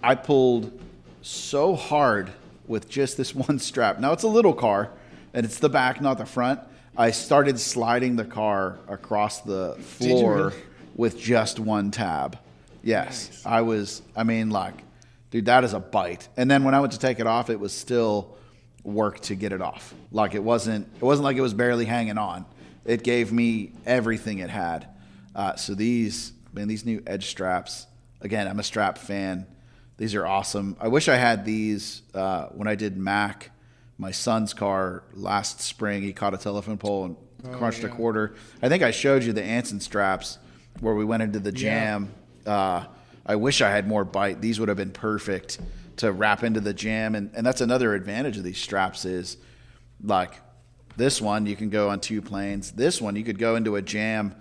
I pulled so hard with just this one strap. Now, it's a little car, and it's the back, not the front. I started sliding the car across the floor really? With just one tab. Yes. Nice. Dude, that is a bite. And then when I went to take it off, it was still work to get it off. Like, it wasn't like it was barely hanging on. It gave me everything it had. So these new edge straps, again, I'm a strap fan. These are awesome. I wish I had these when I did Mac, my son's car last spring. He caught a telephone pole and crunched a quarter. I think I showed you the Anson straps where we went into the jam. I wish I had more bite. These would have been perfect to wrap into the jam. And that's another advantage of these straps is, like, this one, you can go on two planes. This one, you could go into a jam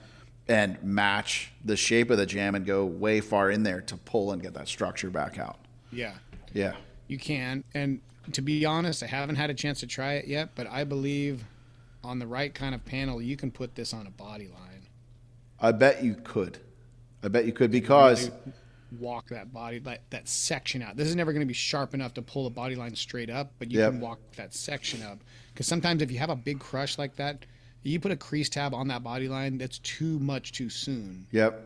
and match the shape of the jam and go way far in there to pull and get that structure back out. Yeah. Yeah. You can. And to be honest, I haven't had a chance to try it yet, but I believe on the right kind of panel, you can put this on a body line. I bet you could. Because... walk that body, that section out. This is never going to be sharp enough to pull the body line straight up, but you can walk that section up. Because sometimes if you have a big crush like that, you put a crease tab on that body line, that's too much too soon. Yep.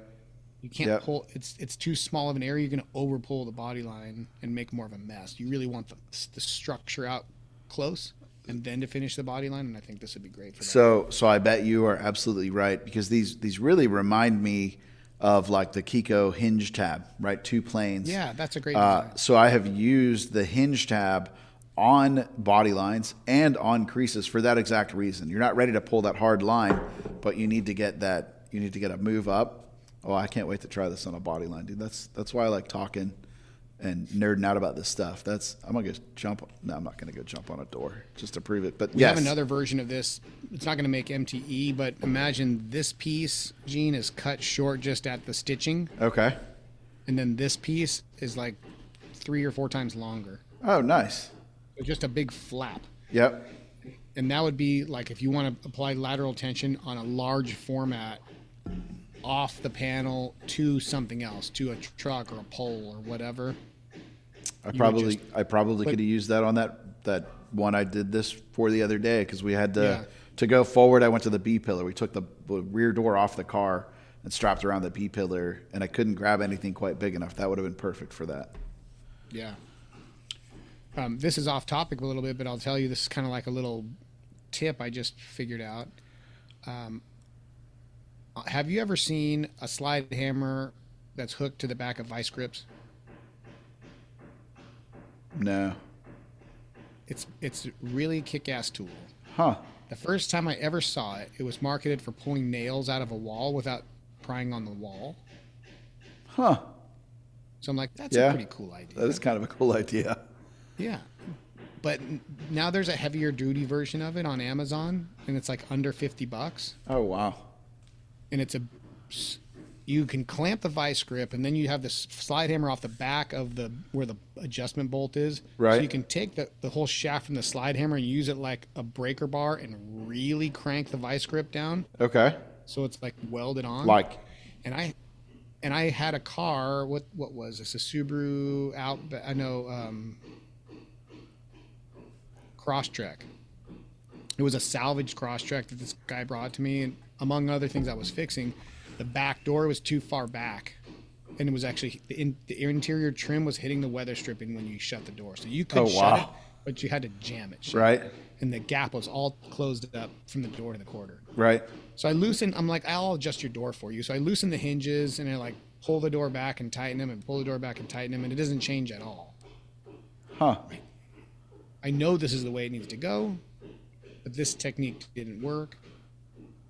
You can't pull. It's too small of an area. You're going to over pull the body line and make more of a mess. You really want the structure out close and then to finish the body line. And I think this would be great for that. So I bet you are absolutely right, because these really remind me of like the Kiko hinge tab, right? Two planes. Yeah, that's a great design. So I have used the hinge tab on body lines and on creases for that exact reason. You're not ready to pull that hard line, but you need to get a move up. Oh, I can't wait to try this on a body line, dude. That's why I like talking and nerding out about this stuff. I'm not gonna go jump on a door just to prove it. But we have another version of this. It's not gonna make MTE, but imagine this piece, Gene, is cut short just at the stitching. Okay. And then this piece is like 3 or 4 times longer. Oh, nice. So just a big flap. Yep. And that would be like if you want to apply lateral tension on a large format off the panel to something else, to a truck or a pole or whatever. I probably could have used that on that one I did this for the other day, because we had to go forward. I went to the B pillar. We took the rear door off the car and strapped around the B pillar, and I couldn't grab anything quite big enough. That would have been perfect for that. Yeah. This is off topic a little bit, but I'll tell you, this is kind of like a little tip I just figured out. Have you ever seen a slide hammer that's hooked to the back of vice grips? No. It's really kick-ass tool. Huh. The first time I ever saw it, it was marketed for pulling nails out of a wall without prying on the wall. Huh. So I'm like, that's a pretty cool idea. That is kind of a cool idea. Yeah. But now there's a heavier duty version of it on Amazon, and it's like under $50. Oh, wow. And you can clamp the vice grip, and then you have this slide hammer off the back of where the adjustment bolt is. Right. So you can take the whole shaft from the slide hammer and use it like a breaker bar and really crank the vice grip down. Okay. So it's like welded on. And I had a car. What was this? A Subaru Crosstrek. It was a salvaged Crosstrek that this guy brought to me, and among other things I was fixing, the back door was too far back. And it was actually, the interior trim was hitting the weather stripping when you shut the door. So you could shut it, but you had to jam it shut. Right. And the gap was all closed up from the door to the quarter. Right. So I loosened, I'm like, I'll adjust your door for you. So I loosened the hinges and I like pull the door back and tighten them and pull the door back and tighten them. And it doesn't change at all. Huh. I know this is the way it needs to go, but this technique didn't work.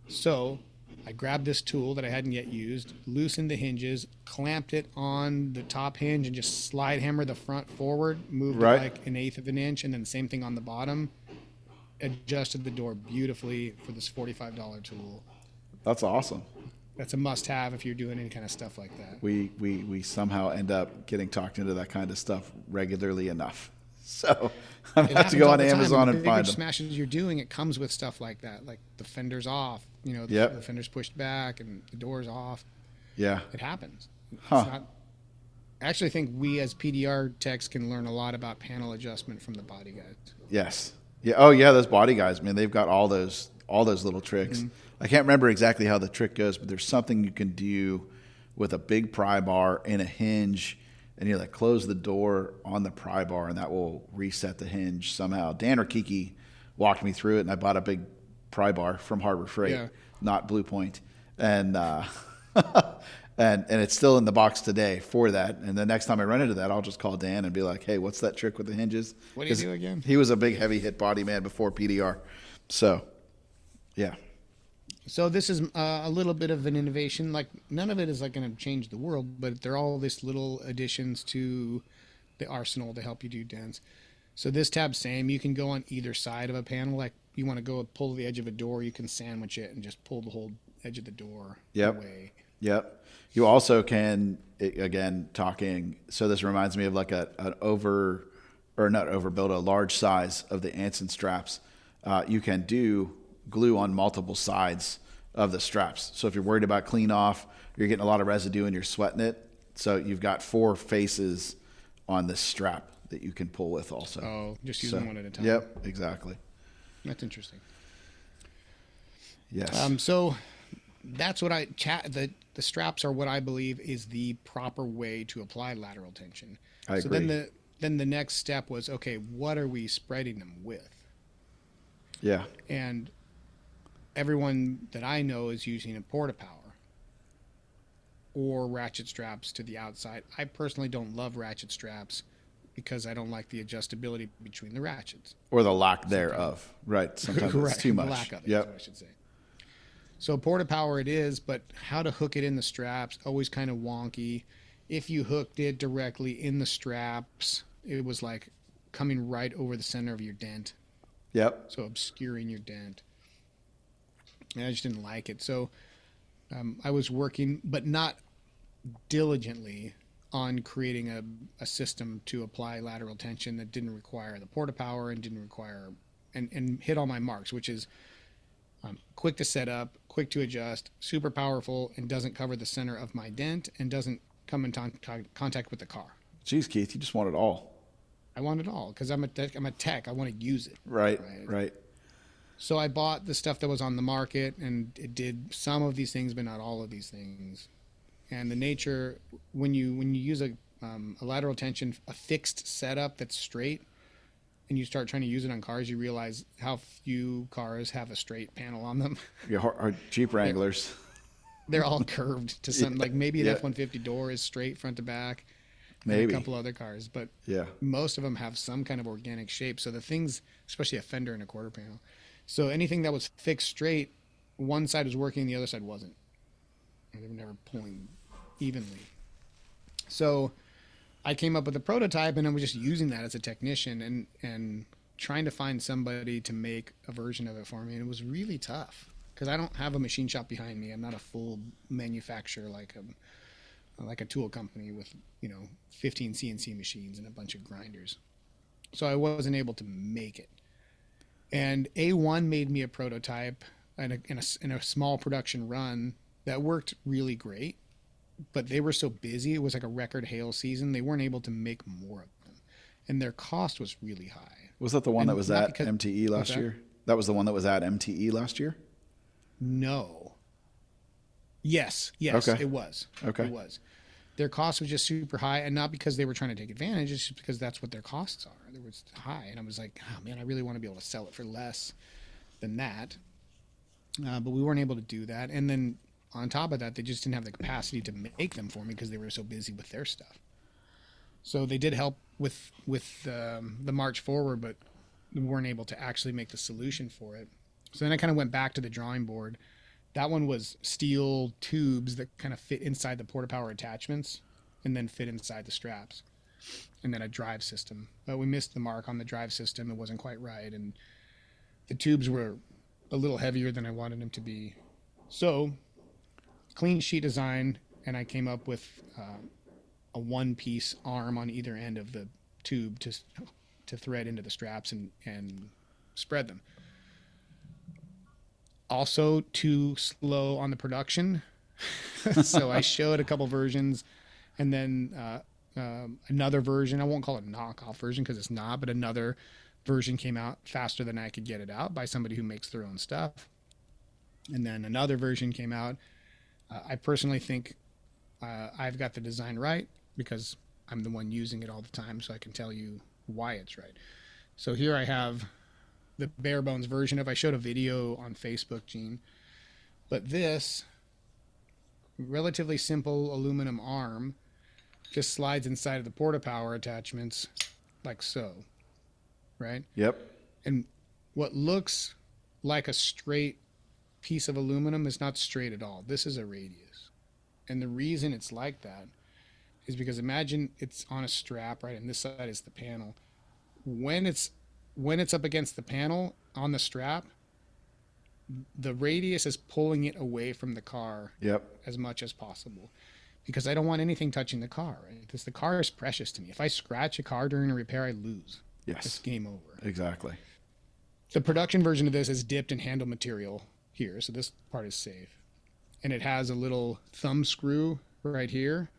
So I grabbed this tool that I hadn't yet used, loosened the hinges, clamped it on the top hinge and just slide hammer the front forward, moved it like 1/8 of an inch, and then the same thing on the bottom. Adjusted the door beautifully for this $45 tool. That's awesome. That's a must-have if you're doing any kind of stuff like that. We somehow end up getting talked into that kind of stuff regularly enough. So I'm going to have to go on Amazon and find them. Smashes you're doing, it comes with stuff like that, like the fender's off, the fender's pushed back and the door's off. Yeah. It happens. Huh. It's not, I actually think we as PDR techs can learn a lot about panel adjustment from the body guys. Yes. Yeah. Oh yeah, those body guys, man, they've got all those little tricks. Mm-hmm. I can't remember exactly how the trick goes, but there's something you can do with a big pry bar and a hinge, and you like close the door on the pry bar, and that will reset the hinge somehow. Dan or Kiki walked me through it, and I bought a big pry bar from Harbor Freight, not Blue Point, and and it's still in the box today for that. And the next time I run into that, I'll just call Dan and be like, "Hey, what's that trick with the hinges?" What do you do again? He was a big heavy hit body man before PDR, so yeah. So this is a little bit of an innovation. Like none of it is like going to change the world, but they're all this little additions to the arsenal to help you do dents. So this tab, same. You can go on either side of a panel. Like you want to go pull the edge of a door, you can sandwich it and just pull the whole edge of the door away. Yep. You also can, again, talking. So this reminds me of like a large size of the Anson straps. You can do glue on multiple sides of the straps. So if you're worried about clean off, you're getting a lot of residue and you're sweating it. So you've got 4 faces on this strap that you can pull with also. Oh, just using one at a time. Yep, exactly. That's interesting. Yes. So that's what the straps are what I believe is the proper way to apply lateral tension. I agree. Then the next step was, okay, what are we spreading them with? Yeah. And everyone that I know is using a porta-power or ratchet straps to the outside. I personally don't love ratchet straps because I don't like the adjustability between the ratchets. Or the lack thereof. Right. Sometimes it's too much. The lack of it, I should say. So porta-power it is, but how to hook it in the straps, always kind of wonky. If you hooked it directly in the straps, it was like coming right over the center of your dent. Yep. So obscuring your dent. And I just didn't like it. So I was working, but not diligently, on creating a system to apply lateral tension that didn't require the porta-power and didn't require and hit all my marks, which is quick to set up, quick to adjust, super powerful, and doesn't cover the center of my dent and doesn't come in contact with the car. Geez, Keith, you just want it all. I want it all because I'm a tech. I want to use it. Right. So I bought the stuff that was on the market, and it did some of these things, but not all of these things. And the nature, when you use a lateral tension, a fixed setup that's straight, and you start trying to use it on cars, you realize how few cars have a straight panel on them. Our Jeep Wranglers. They're all curved to some, like maybe an F-150 door is straight front to back. Maybe a couple other cars, but most of them have some kind of organic shape. So the things, especially a fender and a quarter panel. So anything that was fixed straight, one side was working, the other side wasn't. They were never pulling evenly. So I came up with a prototype, and I was just using that as a technician and trying to find somebody to make a version of it for me. And it was really tough because I don't have a machine shop behind me. I'm not a full manufacturer like a tool company with 15 CNC machines and a bunch of grinders. So I wasn't able to make it. And A1 made me a prototype in a small production run that worked really great, but they were so busy. It was like a record hail season. They weren't able to make more of them, and their cost was really high. Was that the one that was at MTE last year? That was the one that was at MTE last year? No. Yes, Okay. it was. Okay. It was. Their cost was just super high, and not because they were trying to take advantage, it's just because that's what their costs are. They were high, and I was like, oh man, I really want to be able to sell it for less than that. But we weren't able to do that, and then on top of that, they just didn't have the capacity to make them for me because they were so busy with their stuff. So they did help with the march forward, but we weren't able to actually make the solution for it. So then I kind of went back to the drawing board. That one was steel tubes that kind of fit inside the porta power attachments and then fit inside the straps, and then a drive system. But we missed the mark on the drive system. It wasn't quite right, and the tubes were a little heavier than I wanted them to be. So clean sheet design, and I came up with a one-piece arm on either end of the tube to thread into the straps and spread them. Also too slow on the production. So I showed a couple versions, and then another version, I won't call it a knockoff version because it's not, but another version came out faster than I could get it out by somebody who makes their own stuff. And then another version came out. I personally think I've got the design right because I'm the one using it all the time, so I can tell you why it's right. So here I have the bare bones version of, I showed a video on Facebook, Gene, but this relatively simple aluminum arm just slides inside of the porta power attachments like so, right? Yep. And what looks like a straight piece of aluminum is not straight at all. This is a radius. And the reason it's like that is because imagine it's on a strap, right? And this side is the panel. When it's up against the panel on the strap, the radius is pulling it away from the car. Yep. As much as possible, because I don't want anything touching the car, right? Because the car is precious to me. If I scratch a car during a repair, I lose. Yes. It's game over. Exactly. The production version of this is dipped in handle material here, so this part is safe. And it has a little thumb screw right here,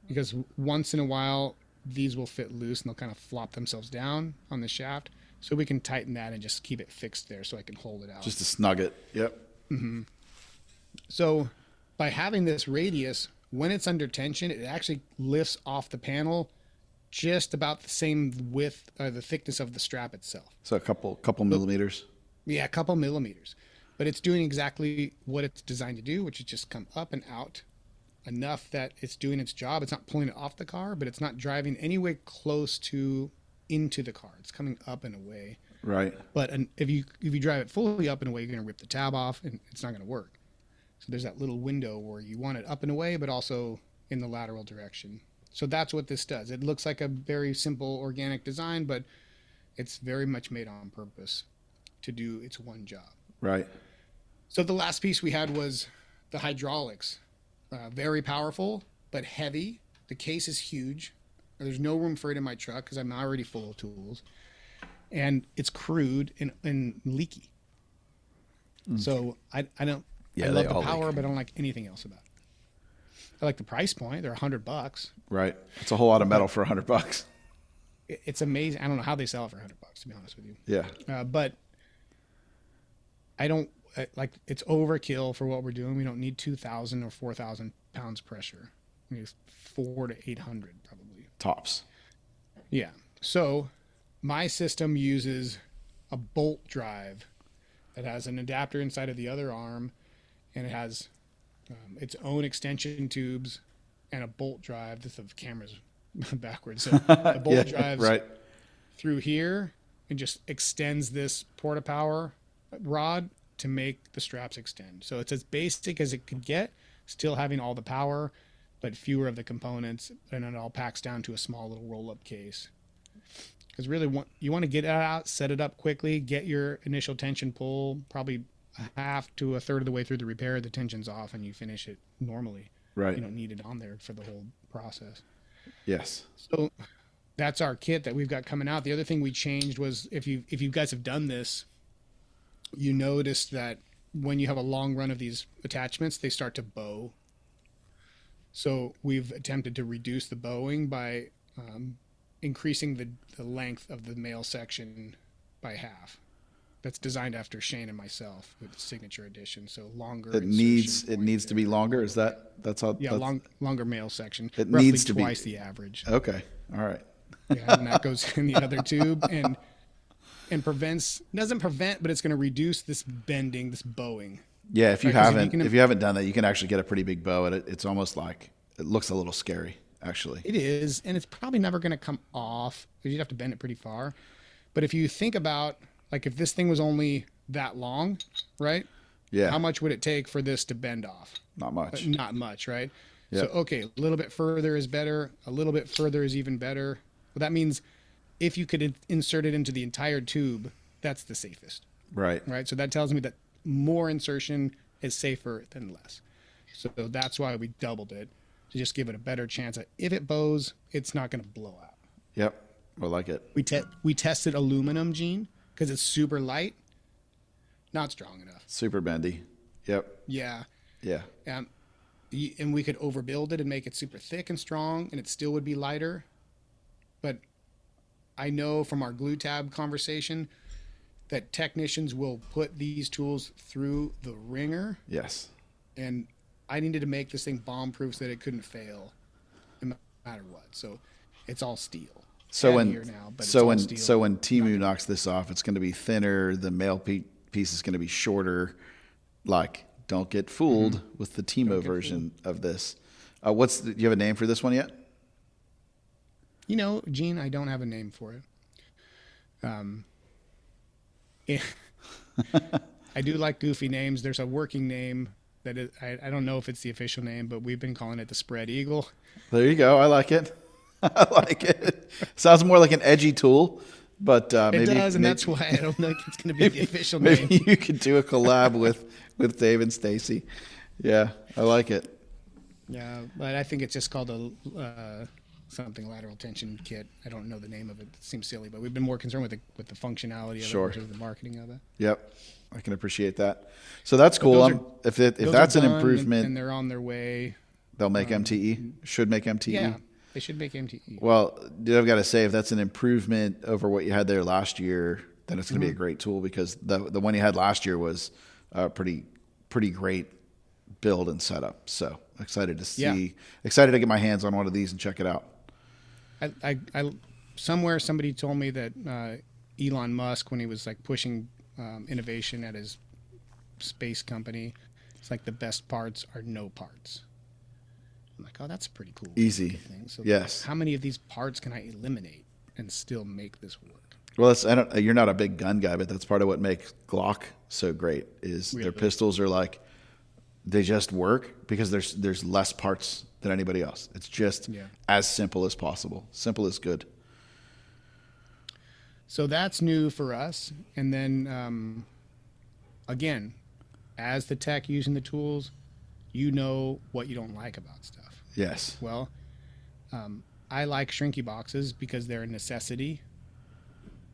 because once in a while these will fit loose and they'll kind of flop themselves down on the shaft. So we can tighten that and just keep it fixed there so I can hold it out. Just to snug it. Yep. Mm-hmm. So by having this radius, when it's under tension, it actually lifts off the panel just about the same width or the thickness of the strap itself. So a couple millimeters. Yeah, a couple millimeters. But it's doing exactly what it's designed to do, which is just come up and out enough that it's doing its job. It's not pulling it off the car, but it's not driving anywhere close to into the car. It's coming up and away. Right. But if you drive it fully up and away, you're going to rip the tab off and it's not going to work. So there's that little window where you want it up and away, but also in the lateral direction. So that's what this does. It looks like a very simple organic design, but it's very much made on purpose to do its one job. Right. So the last piece we had was the hydraulics. Very powerful, but heavy. The case is huge. There's no room for it in my truck because I'm already full of tools. And it's crude and leaky. So I don't. Yeah, I they love the all power, leak. but I don't like anything else about it. I like the price point. They're $100. Right. It's a whole lot of metal for $100. It's amazing. I don't know how they sell it for $100, to be honest with you. Yeah. But I don't like, it's overkill for what we're doing. We don't need 2,000 or 4,000 pounds pressure. We need 400 to 800 probably. Tops. Yeah. So my system uses a bolt drive that has an adapter inside of the other arm, and it has its own extension tubes and a bolt drive. This the camera's backwards. So the bolt drives right. through here and just extends this porta power rod to make the straps extend. So it's as basic as it could get, still having all the power, but fewer of the components, and it all packs down to a small little roll-up case. Because really, you want to get it out, set it up quickly, get your initial tension pull, probably a half to a third of the way through the repair, the tension's off, and you finish it normally. Right. You don't need it on there for the whole process. Yes. So that's our kit that we've got coming out. The other thing we changed was, if you guys have done this, you notice that when you have a long run of these attachments, they start to bow. So we've attempted to reduce the bowing by increasing the length of the male section by half. that's designed after Shane and myself with the signature edition. So longer. It needs to be longer. Is that's all? Yeah, that's, longer male section. It roughly needs to be twice the average. Okay. All right. Yeah, and that goes in the other tube and doesn't prevent, but it's going to reduce this bending, this bowing. Yeah, if you Right, 'cause if you haven't done that, you can actually get a pretty big bow, and it's almost like it looks a little scary, actually. It is, and it's probably never going to come off because you'd have to bend it pretty far. But if you think about, like, if this thing was only that long, right? Yeah. How much would it take for this to bend off? Not much. Not much, right? Yep. So, okay, a little bit further is better. A little bit further is even better. Well, that means if you could insert it into the entire tube, that's the safest, Right. right? So that tells me that more insertion is safer than less. So that's why we doubled it, to just give it a better chance that if it bows, it's not going to blow out. Yep. I like it. We tested aluminum, Gene, because it's super light, not strong enough. Super bendy. Yep. Yeah. Yeah. And we could overbuild it and make it super thick and strong, and it still would be lighter. But I know from our glue tab conversation that technicians will put these tools through the ringer, Yes. and I needed to make this thing bomb proof so that it couldn't fail no matter what. So it's all steel. So when Heavier now, but it's all steel. so when Timu knocks this off, it's going to be thinner. The male piece is going to be shorter. Like, don't get fooled with the Timo version of this. Do you have a name for this one yet? You know, Gene, I don't have a name for it. I do like goofy names. There's a working name that is, I don't know if it's the official name, but we've been calling it the Spread Eagle. There you go. I like it. I like it. Sounds more like an edgy tool, but maybe It does, and that's why I don't think it's going to be the official name. Maybe you could do a collab with Dave and Stacy. Yeah, I like it. Yeah, but I think it's just called a something lateral tension kit. I don't know the name of it. It seems silly, but we've been more concerned with the functionality of Sure. it versus the marketing of it. Yep, I can appreciate that. So that's cool. If that's an improvement, and they're on their way. they'll make MTE. Should make MTE. Yeah, they should make MTE. Well, dude, I've got to say, if that's an improvement over what you had there last year, then it's going to be a great tool, because the one you had last year was pretty great build and setup. So excited to get my hands on one of these and check it out. I somewhere somebody told me that Elon Musk, when he was like pushing innovation at his space company, it's like the best parts are no parts. I'm like, oh, that's pretty cool. Easy. Thing. So yes. How many of these parts can I eliminate and still make this work? Well, you're not a big gun guy, but that's part of what makes Glock so great is their pistols are like, they just work because there's less parts than anybody else. It's just as simple as possible. Simple is good. So that's new for us. And then, again, as the tech using the tools, you know what you don't like about stuff. Yes. Well, I like shrinky boxes because they're a necessity.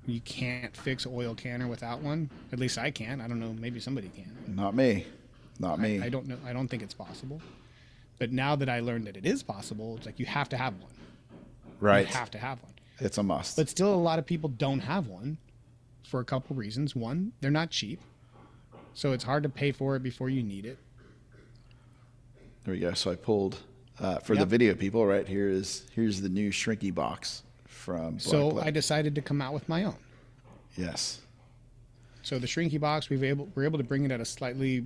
You can't fix an oil canner without one. At least I can't. I don't know. Maybe somebody can. Not me. Not me. I don't know. I don't think it's possible. But now that I learned that it is possible, it's like you have to have one. Right. You have to have one. It's a must. But still, a lot of people don't have one for a couple reasons. One, they're not cheap. So it's hard to pay for it before you need it. There we go. So I pulled for the video people. Right here's the new shrinky box from. So I decided to come out with my own. Yes. So the shrinky box, we're able to bring it at a slightly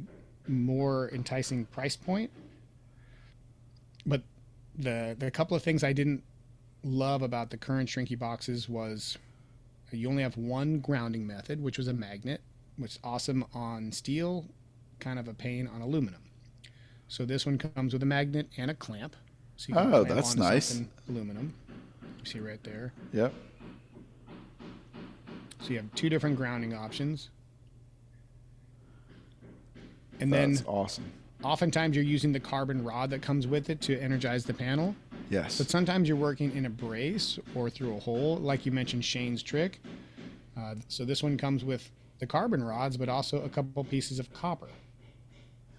more enticing price point. But the couple of things I didn't love about the current shrinky boxes was you only have one grounding method, which was a magnet, which is awesome on steel, kind of a pain on aluminum. So this one comes with a magnet and a clamp. So you can clamp that's onto nice. Aluminum. You see right there. Yep. So you have two different grounding options. And That's then awesome. Oftentimes you're using the carbon rod that comes with it to energize the panel. Yes. But sometimes you're working in a brace or through a hole, like you mentioned Shane's trick. So this one comes with the carbon rods, but also a couple pieces of copper.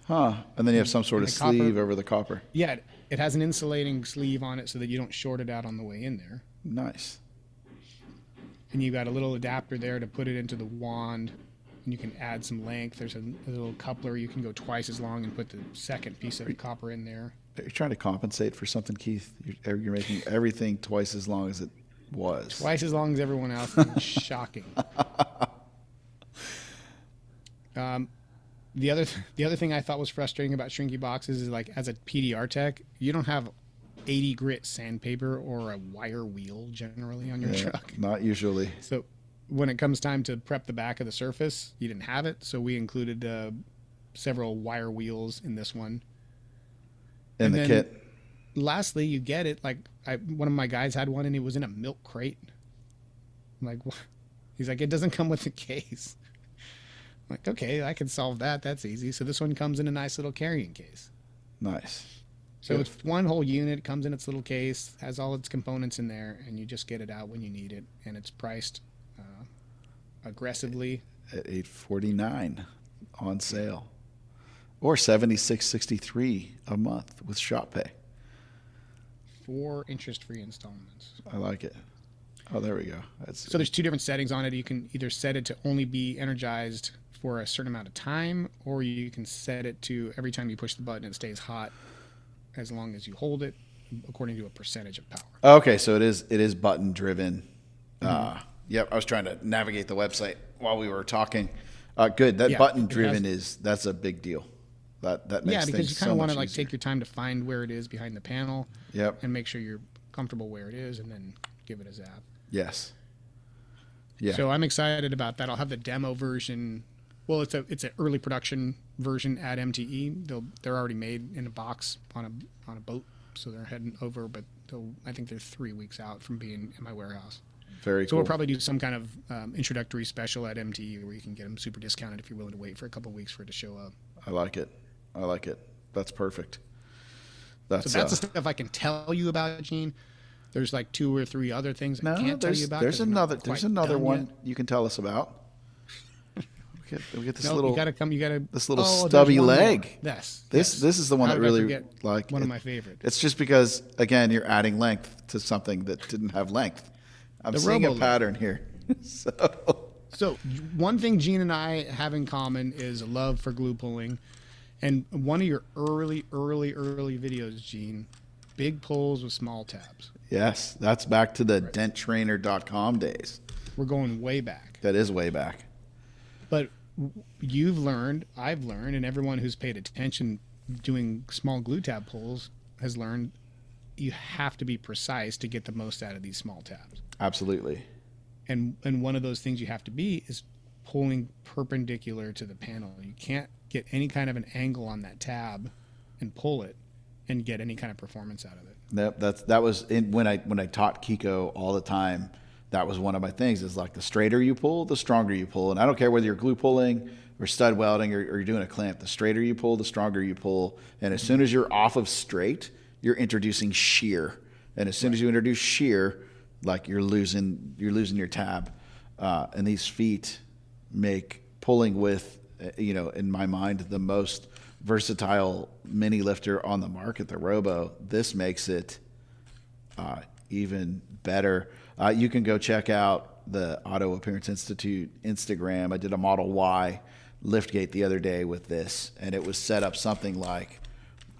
Huh. And then you have some sort of sleeve over the copper. Yeah, it has an insulating sleeve on it so that you don't short it out on the way in there. Nice. And you've got a little adapter there to put it into the wand. and you can add some length. There's a little coupler. You can go twice as long and put the second piece of copper in there. Are you trying to compensate for something, Keith? You're making everything twice as long as it was. Twice as long as everyone else. Shocking. The other thing I thought was frustrating about Shrinky boxes is, like, as a PDR tech, you don't have 80 grit sandpaper or a wire wheel generally on your truck. Not usually. So when it comes time to prep the back of the surface, you didn't have it. So we included several wire wheels in this one. In the kit. Lastly, you get it. Like, one of my guys had one and it was in a milk crate. I'm like, what? He's like, it doesn't come with the case. I'm like, okay, I can solve that. That's easy. So this one comes in a nice little carrying case. Nice. So it's one whole unit. It comes in its little case, has all its components in there, and you just get it out when you need it. And it's priced aggressively at $849 on sale, or $76.63 a month with shop pay. 4 interest-free installments. I like it. Oh, there we go. So there's 2 different settings on it. You can either set it to only be energized for a certain amount of time, or you can set it to every time you push the button, it stays hot as long as you hold it, according to a percentage of power. Okay, so it is button driven. Yep, I was trying to navigate the website while we were talking. Good. That button driven that's a big deal. That makes because things you kind of want to, like, easier. take your time to find where it is behind the panel. Yep. And make sure you're comfortable where it is, and then give it a zap. Yes. Yeah. So I'm excited about that. I'll have the demo version. Well, it's an early production version at MTE. They're already made in a box on a boat, so they're heading over. But I think they're 3 weeks out from being in my warehouse. Very So cool. we'll probably do some kind of introductory special at MTE where you can get them super discounted if you're willing to wait for a couple of weeks for it to show up. I like it. That's perfect. So that's the stuff I can tell you about, Gene. There's like 2 or 3 other things I can't tell you about. There's another one yet. you can tell us about. We get this little. You gotta come. You gotta. This little stubby leg. Yes. This is the one How that did I really forget? like. One of my favorites. It's just because, again, you're adding length to something that didn't have length. I'm seeing a pattern here. So one thing Gene and I have in common is a love for glue pulling, and one of your early videos, Gene, big pulls with small tabs. Yes, that's back to the denttrainer.com days. We're going way back. That is way back. But you've learned, I've learned, and everyone who's paid attention doing small glue tab pulls has learned you have to be precise to get the most out of these small tabs. Absolutely. And one of those things you have to be is pulling perpendicular to the panel. You can't get any kind of an angle on that tab and pull it and get any kind of performance out of it. That was when I taught Kiko all the time. That was one of my things, is like the straighter you pull, the stronger you pull. And I don't care whether you're glue pulling or stud welding or you're doing a clamp. The straighter you pull, the stronger you pull. And as soon as you're off of straight, you're introducing shear. And as soon as you introduce shear, like you're losing your tab. And these feet make pulling with, in my mind, the most versatile mini lifter on the market, the Robo. This makes it even better. You can go check out the Auto Appearance Institute Instagram. I did a Model Y liftgate the other day with this, and it was set up something like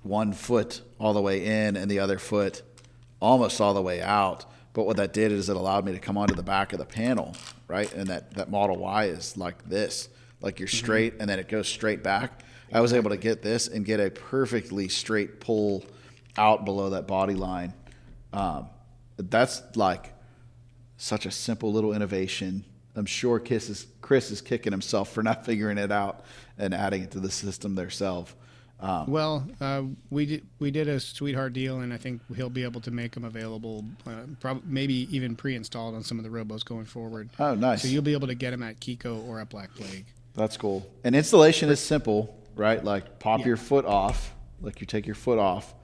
1 foot all the way in and the other foot almost all the way out. But what that did is it allowed me to come onto the back of the panel, right? And that Model Y is like this, like you're straight and then it goes straight back. I was able to get this and get a perfectly straight pull out below that body line. That's like such a simple little innovation. I'm sure Chris is kicking himself for not figuring it out and adding it to the system themselves. We did a sweetheart deal, and I think he'll be able to make them available, maybe even pre-installed on some of the Robos going forward. Oh, nice. So you'll be able to get them at Kiko or at Black Plague. That's cool. And installation is simple, right? Like pop your foot off, like you take your foot off,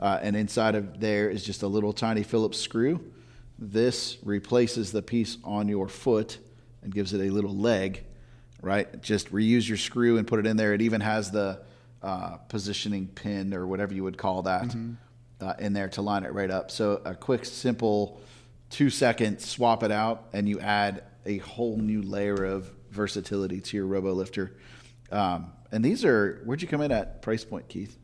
and inside of there is just a little tiny Phillips screw. This replaces the piece on your foot and gives it a little leg, right? Just reuse your screw and put it in there. It even has the positioning pin or whatever you would call that in there to line it right up. So a quick, simple 2-second swap it out, and you add a whole new layer of versatility to your robo lifter. And these are, where'd you come in at price point, Keith?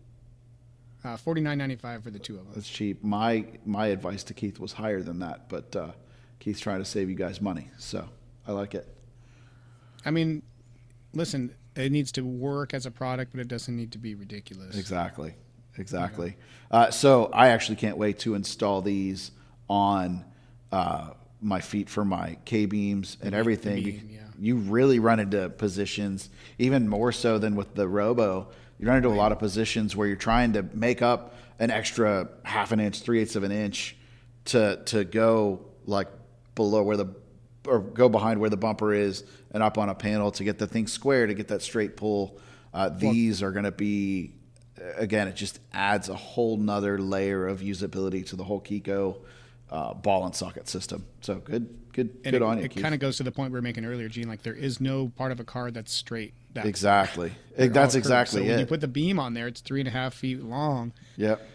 $49.95 for the two of them. That's cheap. My advice to Keith was higher than that, but Keith's trying to save you guys money, so I like it. I mean, listen, it needs to work as a product, but it doesn't need to be ridiculous. Exactly. So I actually can't wait to install these on my feet for my K-beams and everything. Yeah. You really run into positions, even more so than with the Robo, you run into a lot of positions where you're trying to make up an extra half an inch, 3/8 of an inch to go like below or go behind where the bumper is and up on a panel to get the thing square, to get that straight pull. These are going to be, again, it just adds a whole nother layer of usability to the whole Kiko ball and socket system. So good on you, It Keith. kind of goes to the point we were making earlier, Gene. Like, there is no part of a car that's straight. Exactly. They're That's all exactly curved. it. So when you put the beam on there, it's 3.5 feet long. Yep.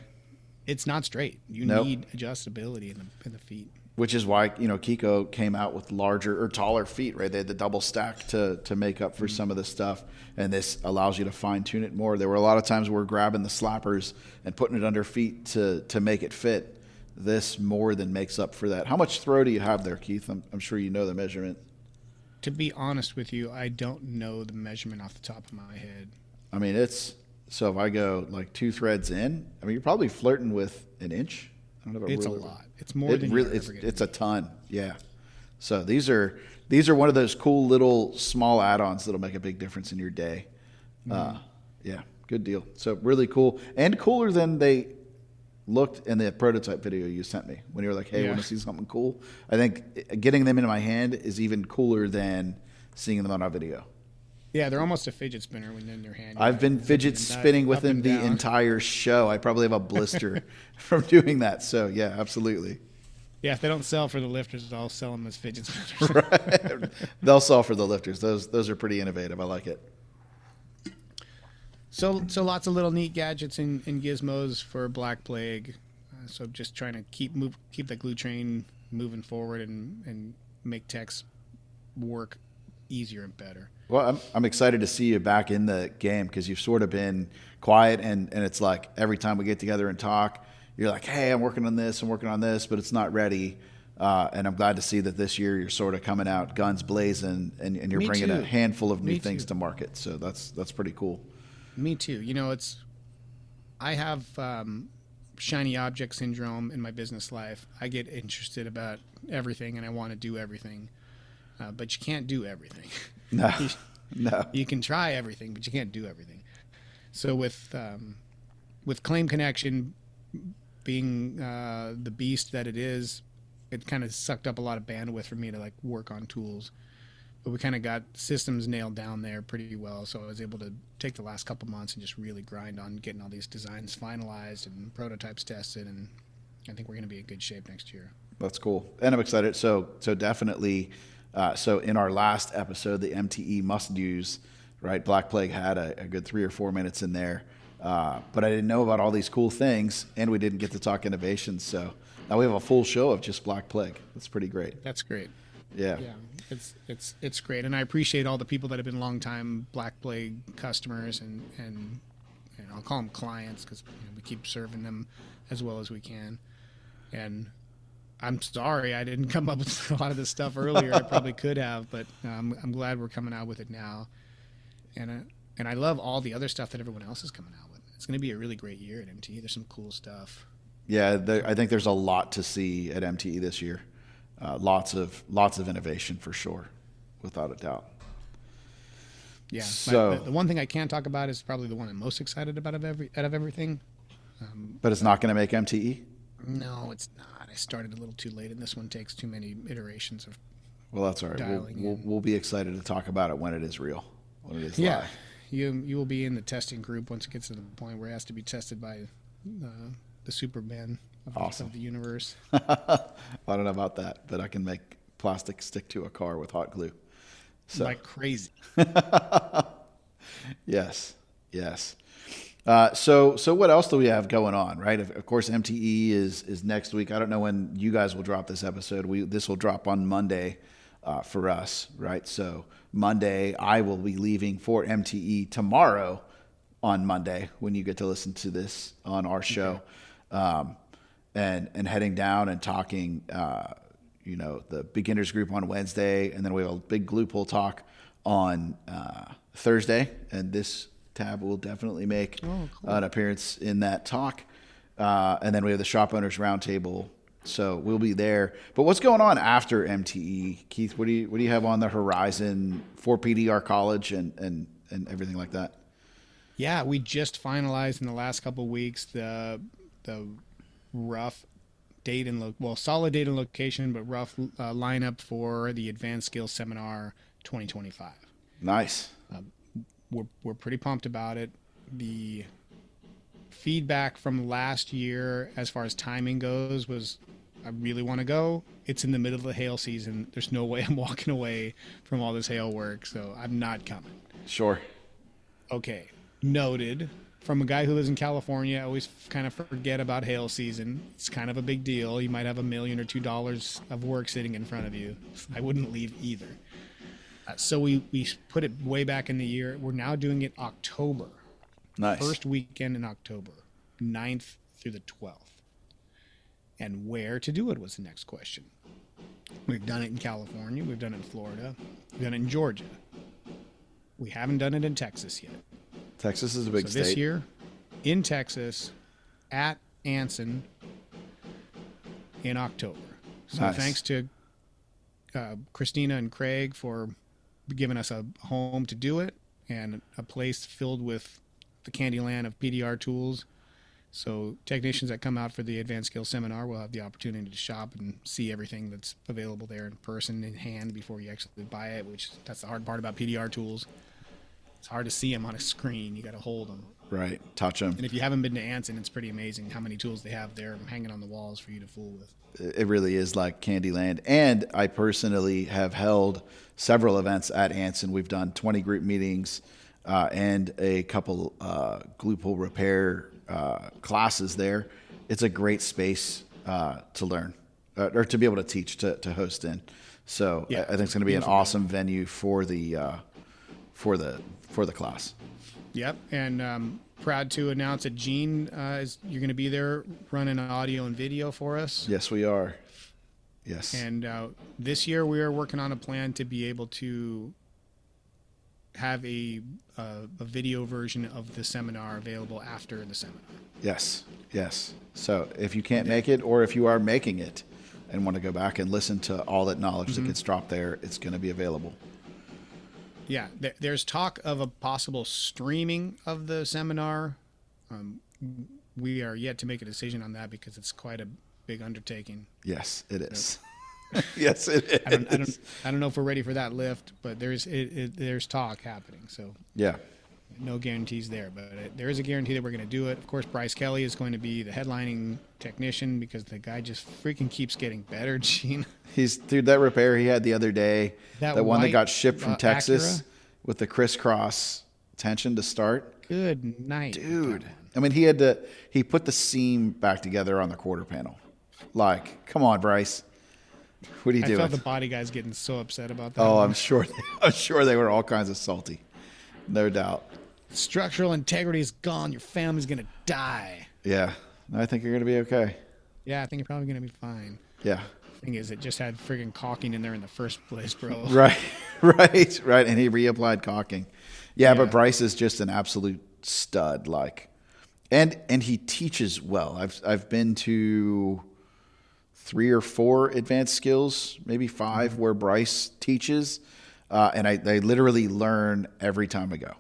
It's not straight. You Nope. need adjustability in the feet. Which is why, Kiko came out with larger or taller feet, right? They had the double stack to make up for some of this stuff. And this allows you to fine tune it more. There were a lot of times where we're grabbing the slappers and putting it under feet to make it fit. This more than makes up for that. How much throw do you have there, Keith? I'm sure you know the measurement. To be honest with you, I don't know the measurement off the top of my head. I mean, so if I go like 2 threads in, I mean, you're probably flirting with an inch. I don't know if It's a ruler. lot. It's more than you're ever gonna it's a ton. Yeah. So these are one of those cool little small add-ons that'll make a big difference in your day. Yeah, good deal. So really cool and cooler than they looked in the prototype video you sent me when you were like, hey, want to see something cool? I think getting them into my hand is even cooler than seeing them on a video. Yeah, they're almost a fidget spinner when they're in your hand. I've been fidget spinning with them the entire show. I probably have a blister from doing that. So, yeah, absolutely. Yeah, if they don't sell for the lifters, I'll sell them as fidget spinners. Right. They'll sell for the lifters. Those are pretty innovative. I like it. So lots of little neat gadgets and gizmos for Black Plague. So just trying to keep that glue train moving forward and make techs work easier and better. Well, I'm excited to see you back in the game because you've sort of been quiet and it's like every time we get together and talk, you're like, hey, I'm working on this, but it's not ready. And I'm glad to see that this year you're sort of coming out guns blazing and you're bringing a handful of new things to market. So that's pretty cool. Me too. I have shiny object syndrome in my business life. I get interested about everything and I want to do everything. But you can't do everything. No. You can try everything, but you can't do everything. So with Claim Connection being the beast that it is, it kind of sucked up a lot of bandwidth for me to like work on tools. But we kind of got systems nailed down there pretty well, so I was able to take the last couple months and just really grind on getting all these designs finalized and prototypes tested, and I think we're going to be in good shape next year. That's cool, and I'm excited. So definitely. So in our last episode, the MTE must-dos, right? Black Plague had a good 3 or 4 minutes in there, but I didn't know about all these cool things, and we didn't get to talk innovations. So now we have a full show of just Black Plague. That's pretty great. That's great. Yeah. It's great, and I appreciate all the people that have been longtime Black Plague customers, and I'll call them clients because we keep serving them as well as we can. And I'm sorry I didn't come up with a lot of this stuff earlier. I probably could have, but I'm glad we're coming out with it now. And I love all the other stuff that everyone else is coming out with. It's going to be a really great year at MTE. There's some cool stuff. Yeah, I think there's a lot to see at MTE this year. Lots of innovation for sure, without a doubt. Yeah. So the one thing I can't talk about is probably the one I'm most excited about out of everything. But it's not going to make MTE? No, it's not. I started a little too late, and this one takes too many iterations of. Well, that's all right. We'll be excited to talk about it when it is real, when it is live. You will be in the testing group once it gets to the point where it has to be tested by the Superman of the universe. I don't know about that, but I can make plastic stick to a car with hot glue. So. Like crazy. Yes. So what else do we have going on, right? Of course, MTE is next week. I don't know when you guys will drop this episode. This will drop on Monday. for us, right? So Monday, I will be leaving for MTE tomorrow on Monday when you get to listen to this on our show, and heading down and talking, the beginners group on Wednesday, and then we have a big glue pull talk on Thursday, and this tab will definitely make an appearance in that talk. And then we have the shop owners roundtable, so we'll be there. But what's going on after MTE, Keith? What do you have on the horizon for PDR College and everything like that? Yeah, we just finalized in the last couple of weeks the rough date and solid date and location, but rough lineup for the Advanced Skills Seminar 2025. Nice. We're pretty pumped about it. The feedback from last year as far as timing goes was, I really want to go. It's in the middle of the hail season. There's no way I'm walking away from all this hail work, so I'm not coming. Sure. Okay. Noted. From a guy who lives in California, I always kind of forget about hail season. It's kind of a big deal. You might have $1 million or $2 of work sitting in front of you. I wouldn't leave either. So we put it way back in the year. We're now doing it October. Nice. First weekend in October, 9th through the 12th. And where to do it was the next question. We've done it in California. We've done it in Florida. We've done it in Georgia. We haven't done it in Texas yet. Texas is a big state. This year, in Texas, at Anson, in October. So nice. Thanks to Christina and Craig for giving us a home to do it and a place filled with the Candyland of PDR tools. So technicians that come out for the Advanced Skills Seminar will have the opportunity to shop and see everything that's available there in person, in hand, before you actually buy it, that's the hard part about PDR tools. It's hard to see them on a screen. You got to hold them. Right. Touch them. And if you haven't been to Anson, it's pretty amazing how many tools they have there hanging on the walls for you to fool with. It really is like Candyland. And I personally have held several events at Anson. We've done 20 group meetings and a couple glue pull repair classes there. It's a great space to learn or to be able to teach, to host in. So yeah, I think it's going to be an awesome venue for the class. Yep, and proud to announce that Gene you're going to be there running audio and video for us. Yes, we are. Yes. And this year we are working on a plan to be able to have a video version of the seminar available after the seminar. Yes. So if you can't make it, or if you are making it and want to go back and listen to all that knowledge that gets dropped there, it's going to be available. Yeah, there's talk of a possible streaming of the seminar. We are yet to make a decision on that because it's quite a big undertaking. Yes, it is. Yes, it is. I don't know if we're ready for that lift, but there's talk happening. So yeah, no guarantees there, but there is a guarantee that we're going to do it. Of course, Bryce Kelly is going to be the headlining technician because the guy just freaking keeps getting better, Gene. Dude, that repair he had the other day, that one that got shipped from Texas Acura, with the crisscross tension to start. Good night, dude. I mean, he put the seam back together on the quarter panel. Like, come on, Bryce. What are you doing? I felt the body guys getting so upset about that. Oh, I'm sure they were all kinds of salty. No doubt. Structural integrity is gone. Your family's going to die. Yeah. I think you're going to be okay. Yeah, I think you're probably going to be fine. Yeah. Thing is, it just had friggin' caulking in there in the first place, bro. Right. And he reapplied caulking. Yeah, but Bryce is just an absolute stud. And he teaches well. I've been to 3 or 4 advanced skills, maybe 5, where Bryce teaches. And I literally learn every time I go.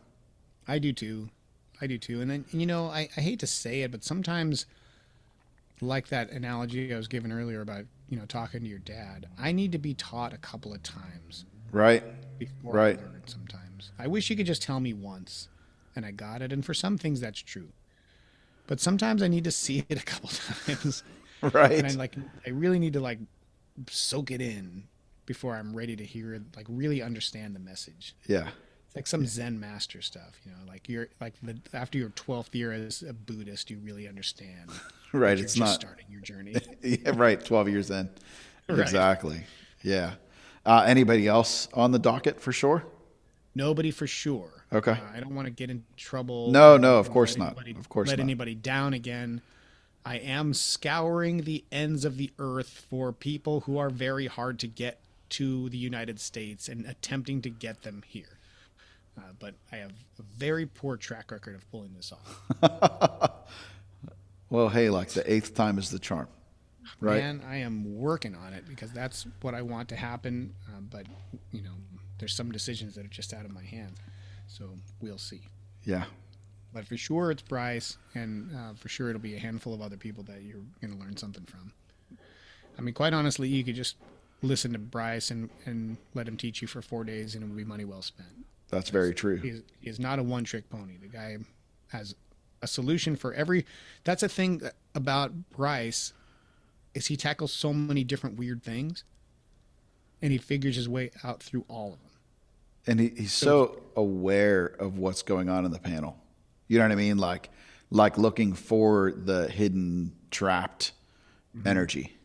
I do too. And then, I hate to say it, but sometimes, like that analogy I was given earlier about, talking to your dad, I need to be taught a couple of times. Right. Before I learn sometimes. I wish you could just tell me once and I got it. And for some things that's true. But sometimes I need to see it a couple times. Right. And I really need to soak it in before I'm ready to hear it, really understand the message. Yeah. It's like some Zen master stuff, after your 12th year as a Buddhist, you really understand. Right. It's not starting your journey. Yeah, right. 12 years in. Right. Exactly. Yeah. Anybody else on the docket for sure? Nobody for sure. Okay. I don't want to get in trouble. No, of course not. Of course let not. anybody down again. I am scouring the ends of the earth for people who are very hard to get to the United States and attempting to get them here. But I have a very poor track record of pulling this off. Well, hey, like the 8th time is the charm, right? And I am working on it because that's what I want to happen. But, there's some decisions that are just out of my hands. So we'll see. Yeah. But for sure it's Bryce, and for sure it'll be a handful of other people that you're going to learn something from. I mean, quite honestly, you could just listen to Bryce and let him teach you for 4 days, and it would be money well spent. That's very true. He is not a one-trick pony. The guy has a solution for every. That's a thing about Bryce, is he tackles so many different weird things, and he figures his way out through all of them. And he's so aware of what's going on in the panel. You know what I mean? Like looking for the hidden, trapped energy.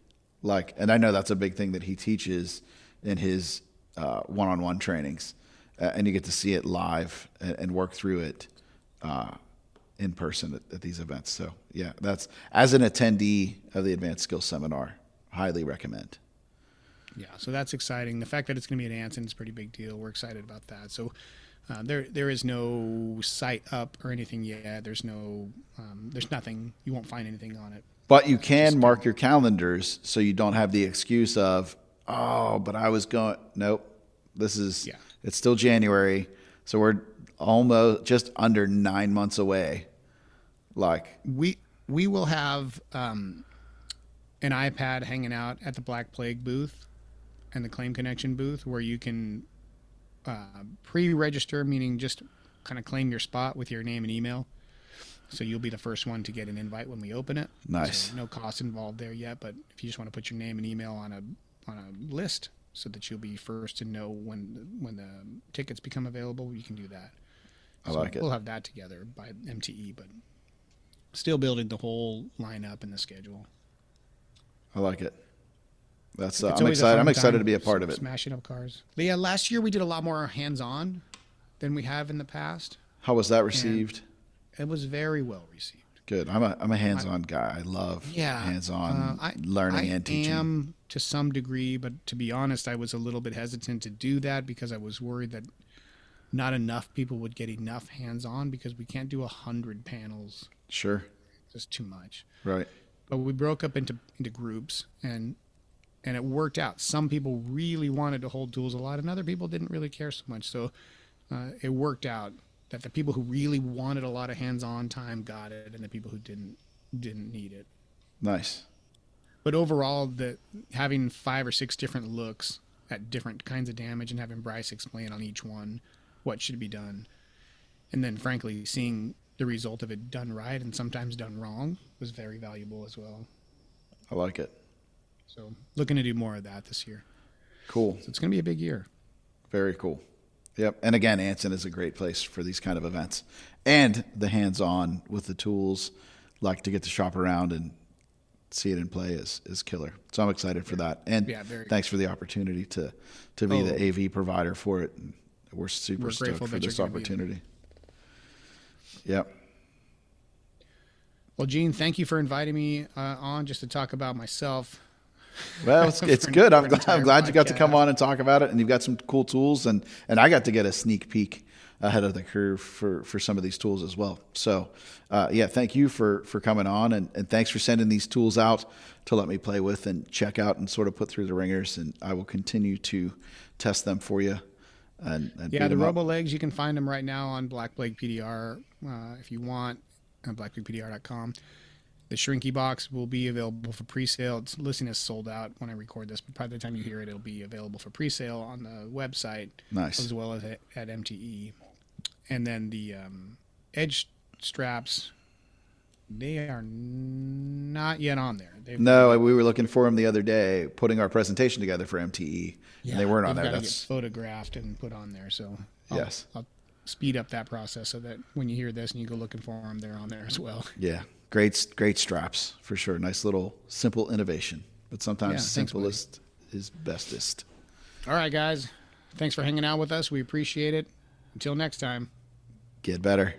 And I know that's a big thing that he teaches in his one-on-one trainings. And you get to see it live and work through it in person at these events. So, yeah, that's, as an attendee of the Advanced Skills Seminar, highly recommend. Yeah, so that's exciting. The fact that it's going to be at Anson is a pretty big deal. We're excited about that. So there is no site up or anything yet. There's nothing. You won't find anything on it. But you can mark your calendars so you don't have the excuse of, but I was going. Nope. It's still January. So we're almost just under 9 months away. We will have an iPad hanging out at the Black Plague booth and the Claim Connection booth where you can pre-register, meaning just kind of claim your spot with your name and email. So you'll be the first one to get an invite when we open it. Nice. So no cost involved there yet, but if you just want to put your name and email on a list so that you'll be first to know when the tickets become available, you can do that. I like it. We'll have that together by MTE, but still building the whole lineup and the schedule. I like it. That's I'm excited. I'm excited to be a part of it. Smashing up cars. But yeah, last year we did a lot more hands-on than we have in the past. How was that received? And it was very well received. Good. I'm a hands-on guy. I love hands-on learning and teaching. I am to some degree, but to be honest, I was a little bit hesitant to do that because I was worried that not enough people would get enough hands-on because we can't do 100 panels. Sure. It's just too much. Right. But we broke up into groups and it worked out. Some people really wanted to hold tools a lot, and other people didn't really care so much. So it worked out that the people who really wanted a lot of hands-on time got it, and the people who didn't need it. Nice. But overall, having 5 or 6 different looks at different kinds of damage and having Bryce explain on each one what should be done, and then frankly seeing the result of it done right and sometimes done wrong was very valuable as well. I like it. So looking to do more of that this year. Cool. So it's going to be a big year. Very cool. Yep. And again, Anson is a great place for these kind of events. And the hands-on with the tools, like to get to shop around and see it in play is killer. So I'm excited for that. And thanks for the opportunity to be the AV provider for it. And we're super stoked for this opportunity. Yep. Well, Gene, thank you for inviting me on just to talk about myself. Well, it's good. I'm glad you got to come on and talk about it, and you've got some cool tools, and I got to get a sneak peek ahead of the curve for some of these tools as well. So, thank you for coming on, and thanks for sending these tools out to let me play with and check out and sort of put through the ringers, and I will continue to test them for you. And the Robo Legs, you can find them right now on Black Plague PDR if you want, on blackplaguepdr.com. The Shrinky Box will be available for pre-sale. It's listing is sold out when I record this, but by the time you hear it, it'll be available for pre-sale on the website. Nice. As well as at MTE. And then the edge straps, they are not yet on there. We were looking for them the other day, putting our presentation together for MTE, and they weren't on there. That's get photographed and put on there. So I'll speed up that process so that when you hear this and you go looking for them, they're on there as well. Yeah. Great straps for sure. Nice little simple innovation, but sometimes simplest is bestest. All right, guys. Thanks for hanging out with us. We appreciate it. Until next time. Get better.